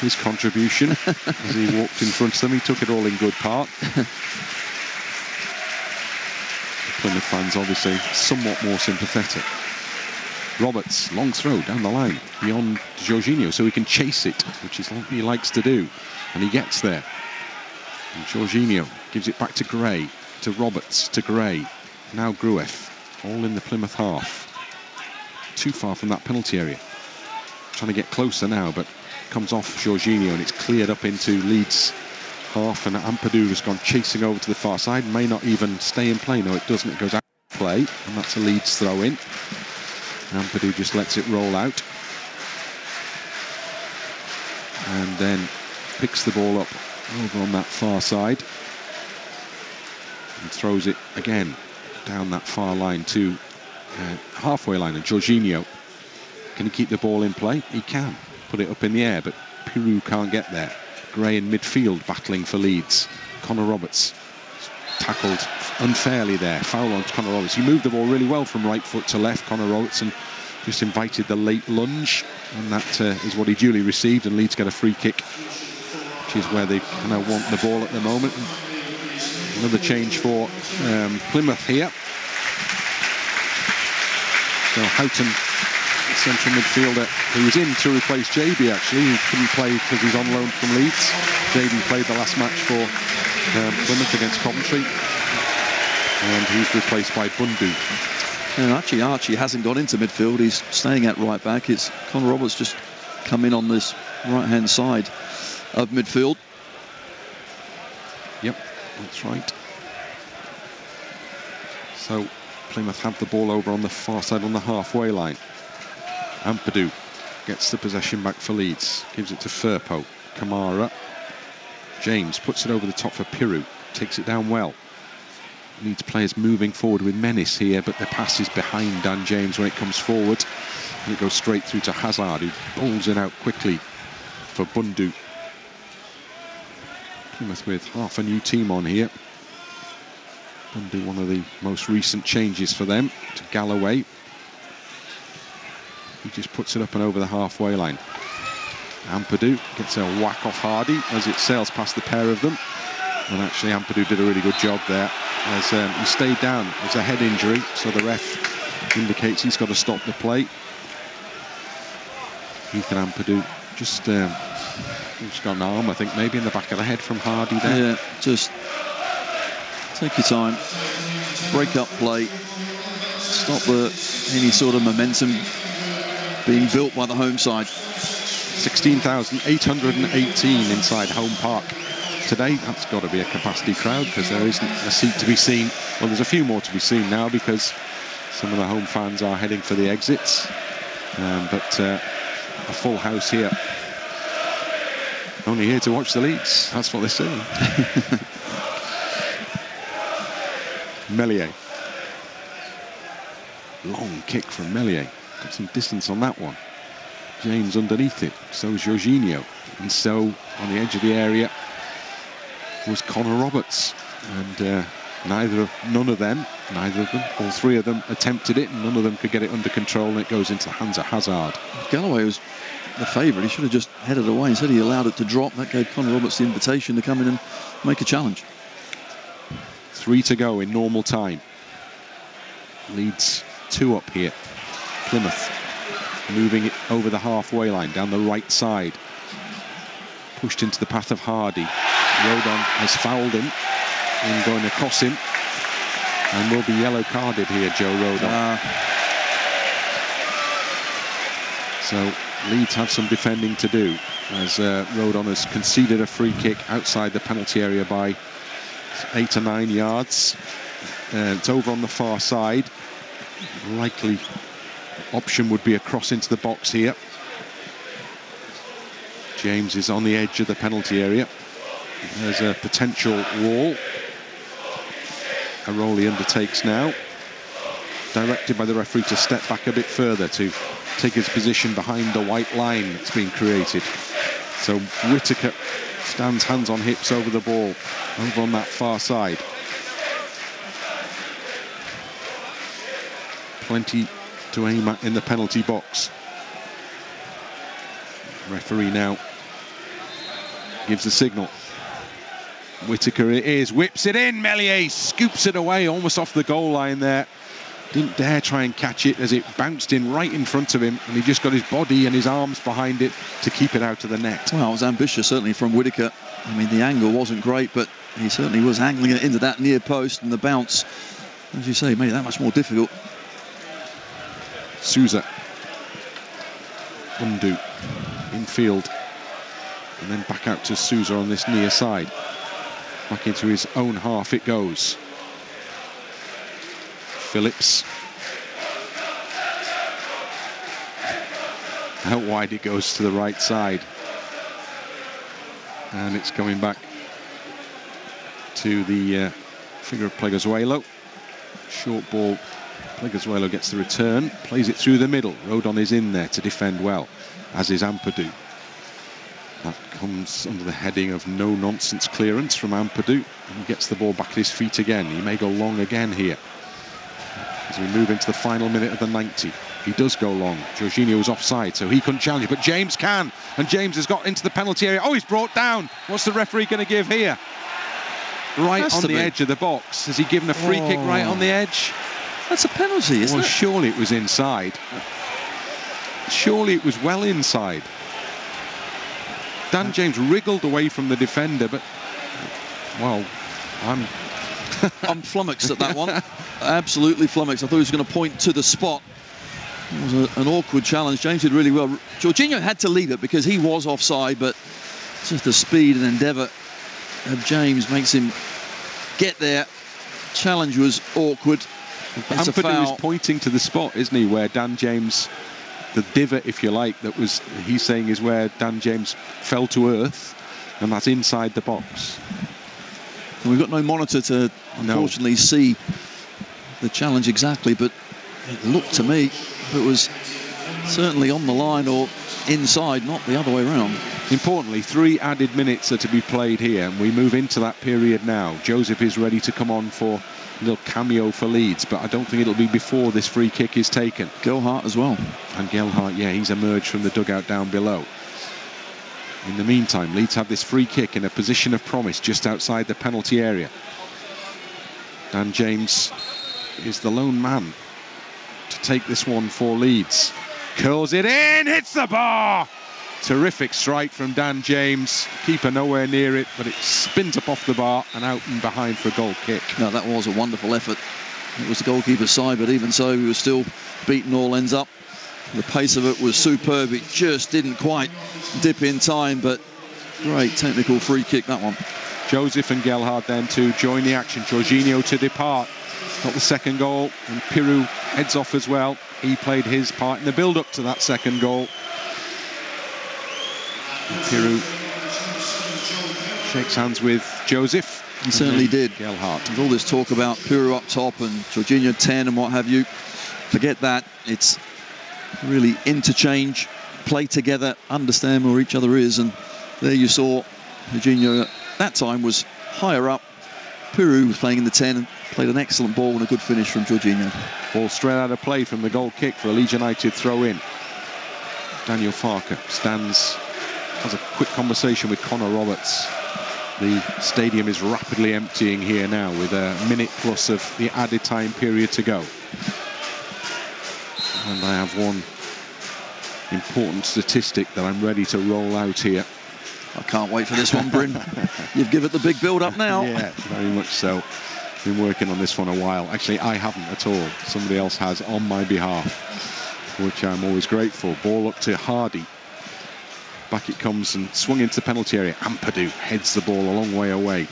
his contribution as he walked in front of them. He took it all in good part. The Plymouth fans obviously somewhat more sympathetic. Roberts, long throw down the line beyond Georginio so he can chase it, which is what he likes to do, and he gets there. And Georginio gives it back to Gray, to Roberts, to Gray, now Gruev, all in the Plymouth half. Too far from that penalty area. Trying to get closer now, but comes off Georginio, and it's cleared up into Leeds half, and Ampadu has gone chasing over to the far side. May not even stay in play. No, it doesn't. It goes out of play, and that's a Leeds throw in. Ampadu just lets it roll out, and then picks the ball up over on that far side and throws it again down that far line to halfway line. And Georginio, can he keep the ball in play? He can. Put it up in the air, but Piroe can't get there. Gray in midfield battling for Leeds. Connor Roberts tackled unfairly there. Foul on Connor Roberts. He moved the ball really well from right foot to left, Connor Roberts, and just invited the late lunge, and that is what he duly received, and Leeds get a free kick, which is where they kind of want the ball at the moment. Another change for Plymouth here. So Houghton, central midfielder, who was in to replace JB actually, who couldn't play because he's on loan from Leeds. JB played the last match for Plymouth against Coventry, and he's replaced by Bundu. And actually Archie hasn't gone into midfield, he's staying at right back. It's Connor Roberts just come in on this right hand side of midfield. Yep, that's right. So Plymouth have the ball over on the far side on the halfway line. Ampadu gets the possession back for Leeds, gives it to Firpo. Kamara, James puts it over the top for Piroe, takes it down well. Leeds players moving forward with menace here, but the pass is behind Dan James when it comes forward, and it goes straight through to Hazard, who bowls it out quickly for Bundu. Plymouth with half a new team on here. Bundu, one of the most recent changes for them, to Galloway. He just puts it up and over the halfway line. Ampadu gets a whack off Hardie as it sails past the pair of them. And actually Ampadu did a really good job there, as he stayed down. It's a head injury, so the ref indicates he's got to stop the play. Ethan Ampadu just he's got an arm, I think, maybe in the back of the head from Hardie there. Yeah, just take your time, break up play, stop any sort of momentum being built by the home side. 16,818 inside Home Park today. That's got to be a capacity crowd, because there isn't a seat to be seen. Well, there's a few more to be seen now, because some of the home fans are heading for the exits, but a full house here. Only here to watch the Leeds, that's what they're saying. Meslier, long kick from Meslier, got some distance on that one. James underneath it, so is Georginio, and so on the edge of the area was Connor Roberts, and none of them, all three of them attempted it, and none of them could get it under control, and it goes into the hands of Hazard. Galloway was the favourite. He should have just headed away. Instead he allowed it to drop. That gave Connor Roberts the invitation to come in and make a challenge. 3 to go in normal time. Leeds 2 up here. Plymouth moving it over the halfway line down the right side, pushed into the path of Hardie. Rodon has fouled him in going across him, and will be yellow carded here, Joe Rodon. So Leeds have some defending to do, as Rodon has conceded a free kick outside the penalty area by 8 or 9 yards. It's over on the far side. Likely option would be a cross into the box here. James is on the edge of the penalty area. There's a potential wall. A role he undertakes now. Directed by the referee to step back a bit further to take his position behind the white line that's been created. So Whittaker stands hands on hips over the ball, over on that far side. Plenty to aim at in the penalty box. Referee now gives the signal. Whittaker it is, whips it in, Meslier scoops it away almost off the goal line there. Didn't dare try and catch it as it bounced in right in front of him, and he just got his body and his arms behind it to keep it out of the net. Well, it was ambitious certainly from Whittaker. I mean, the angle wasn't great, but he certainly was angling it into that near post, and the bounce, as you say, made it that much more difficult. Sousa, Bundu, infield, and then back out to Sousa on this near side. Back into his own half it goes. Phillips. Out wide it goes to the right side. And it's coming back to the figure of Pleguezuelo. Short ball. Pleguezuelo gets the return, plays it through the middle. Rodon is in there to defend well, as is Ampadu. That comes under the heading of no-nonsense clearance from Ampadu. And he gets the ball back at his feet again. He may go long again here. As we move into the final minute of the 90. He does go long. Georginio is offside, so he couldn't challenge it, but James can. And James has got into the penalty area. Oh, he's brought down. What's the referee going to give here? Right on the edge of the box. Has he given a free kick right on the edge? That's a penalty, isn't it? Well, surely it was inside. Surely it was well inside. Dan James wriggled away from the defender, but, well, I'm flummoxed at that one. Absolutely flummoxed. I thought he was going to point to the spot. It was an awkward challenge. James did really well. Georginio had to leave it because he was offside, but just the speed and endeavour of James makes him get there. Challenge was awkward. Ampadu is pointing to the spot, isn't he, where Dan James, the divot, if you like, that was, he's saying is where Dan James fell to earth, and that's inside the box. And we've got no monitor to, unfortunately, see the challenge exactly, but it looked to me it was certainly on the line or inside, not the other way around. Importantly, 3 added minutes are to be played here, and we move into that period now. Joseph is ready to come on for a little cameo for Leeds, but I don't think it'll be before this free kick is taken. Gelhardt as well. And Gelhardt, yeah, he's emerged from the dugout down below. In the meantime, Leeds have this free kick in a position of promise just outside the penalty area. Dan James is the lone man to take this one for Leeds. Curls it in, hits the bar! Terrific strike from Dan James. Keeper nowhere near it, but it spins up off the bar and out and behind for a goal kick. No, that was a wonderful effort. It was the goalkeeper's side, but even so, he was still beaten all ends up. The pace of it was superb. It just didn't quite dip in time, but great technical free kick, that one. Joseph and Gelhardt then to join the action. Georginio to depart. Got the second goal, and Piroe heads off as well. He played his part in the build-up to that second goal. Piroe shakes hands with Joseph. He certainly did. Gelhardt. With all this talk about Piroe up top and Georginio 10 and what have you, forget that. It's really interchange, play together, understand where each other is, and there you saw Georginio at that time was higher up. Piroe was playing in the 10 and played an excellent ball and a good finish from Georginio. Ball straight out of play from the goal kick for a Leeds United throw in. Daniel Farker stands, has a quick conversation with Connor Roberts. The stadium is rapidly emptying here now with a minute plus of the added time period to go. And I have one important statistic that I'm ready to roll out here. I can't wait for this one, Bryn. You've given it the big build-up now. Yeah, very much so. Been working on this one a while. Actually, I haven't at all. Somebody else has on my behalf, for which I'm always grateful. Ball up to Hardie. Back it comes and swung into the penalty area. Ampadu heads the ball a long way away.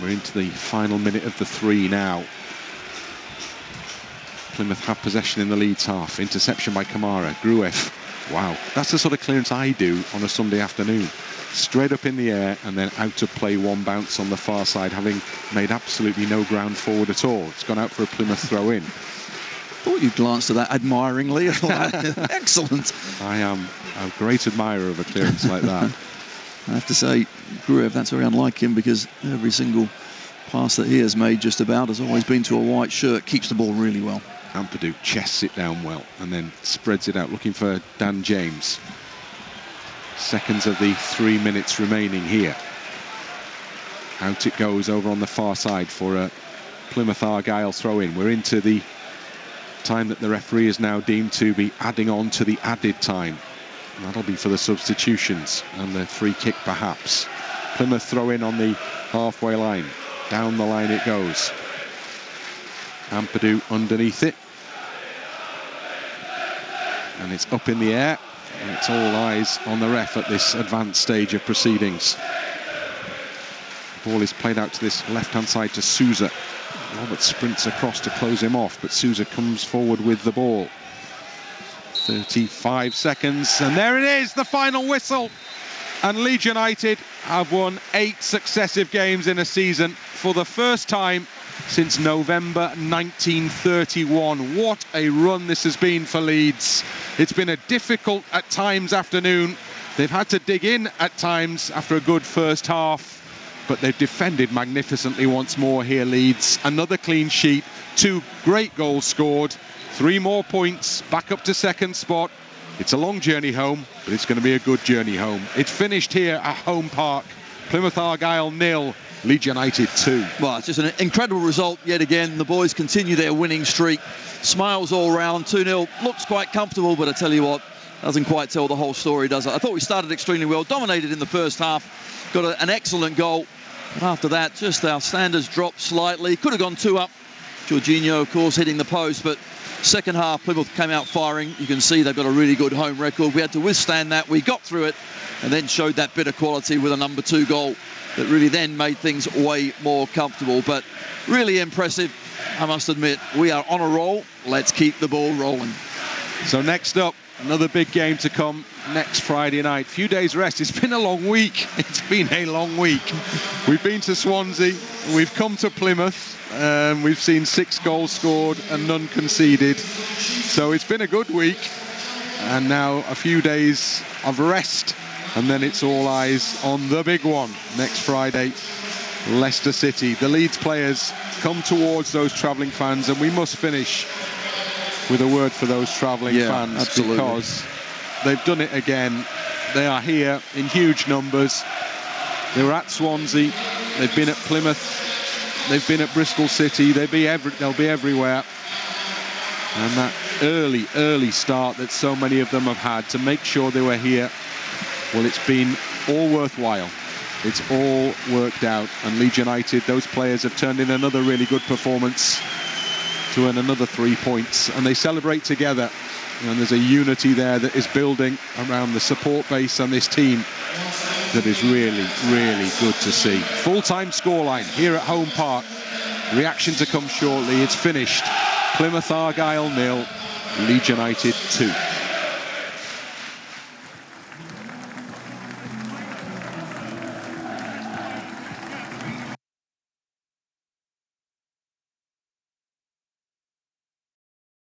We're into the final minute of the 3 now. Plymouth have possession in the Leeds half. Interception by Kamara. Gruev Wow, that's the sort of clearance I do on a Sunday afternoon. Straight up in the air and then out to play one bounce on the far side, having made absolutely no ground forward at all. It's gone out for a Plymouth throw-in. Thought you glanced at that admiringly. Excellent. I am a great admirer of a clearance like that. I have to say, Gruev, that's very unlike him, because every single pass that he has made just about has always been to a white shirt. Keeps the ball really well. Ampadu chests it down well and then spreads it out, looking for Dan James. Seconds of the 3 minutes remaining here. Out it goes over on the far side for a Plymouth Argyle throw-in. We're into the time that the referee is now deemed to be adding on to the added time. And that'll be for the substitutions and the free kick perhaps. Plymouth throw-in on the halfway line. Down the line it goes. Ampadu underneath it. And it's up in the air. And it's all eyes on the ref at this advanced stage of proceedings. The ball is played out to this left-hand side to Sousa. Robert sprints across to close him off, but Sousa comes forward with the ball. 35 seconds, and there it is, the final whistle. And Leeds United have won 8 successive games in a season for the first time since November 1931. What a run this has been for Leeds. It's been a difficult at times afternoon. They've had to dig in at times after a good first half, but they've defended magnificently once more here, Leeds. Another clean sheet, 2 great goals scored, 3 more points, back up to second spot. It's a long journey home, but it's going to be a good journey home. It's finished here at Home Park. Plymouth Argyle 0, Leeds United 2. Well, it's just an incredible result yet again. The boys continue their winning streak. Smiles all round. 2-0. Looks quite comfortable, but I tell you what, doesn't quite tell the whole story, does it? I thought we started extremely well, dominated in the first half, got an excellent goal. But after that, just our standards dropped slightly. Could have gone 2 up. Georginio, of course, hitting the post, but second half, Plymouth came out firing. You can see they've got a really good home record. We had to withstand that. We got through it and then showed that bit of quality with a number 2 goal that really then made things way more comfortable. But really impressive, I must admit. We are on a roll. Let's keep the ball rolling. So next up, another big game to come next Friday night. Few days rest. It's been a long week. It's been a long week. We've been to Swansea. We've come to Plymouth. We've seen 6 goals scored and none conceded. So it's been a good week. And now a few days of rest. And then it's all eyes on the big one next Friday, Leicester City. The Leeds players come towards those travelling fans, and we must finish with a word for those travelling fans, absolutely. Because they've done it again. They are here in huge numbers. They were at Swansea. They've been at Plymouth. They've been at Bristol City. They'll be everywhere. And that early start that so many of them have had to make sure they were here, well, it's been all worthwhile. It's all worked out. And Leeds United, those players have turned in another really good performance to earn another 3 points. And they celebrate together. And there's a unity there that is building around the support base and this team that is really, really good to see. Full-time scoreline here at Home Park. Reaction to come shortly. It's finished. Plymouth Argyle 0, Leeds United 2.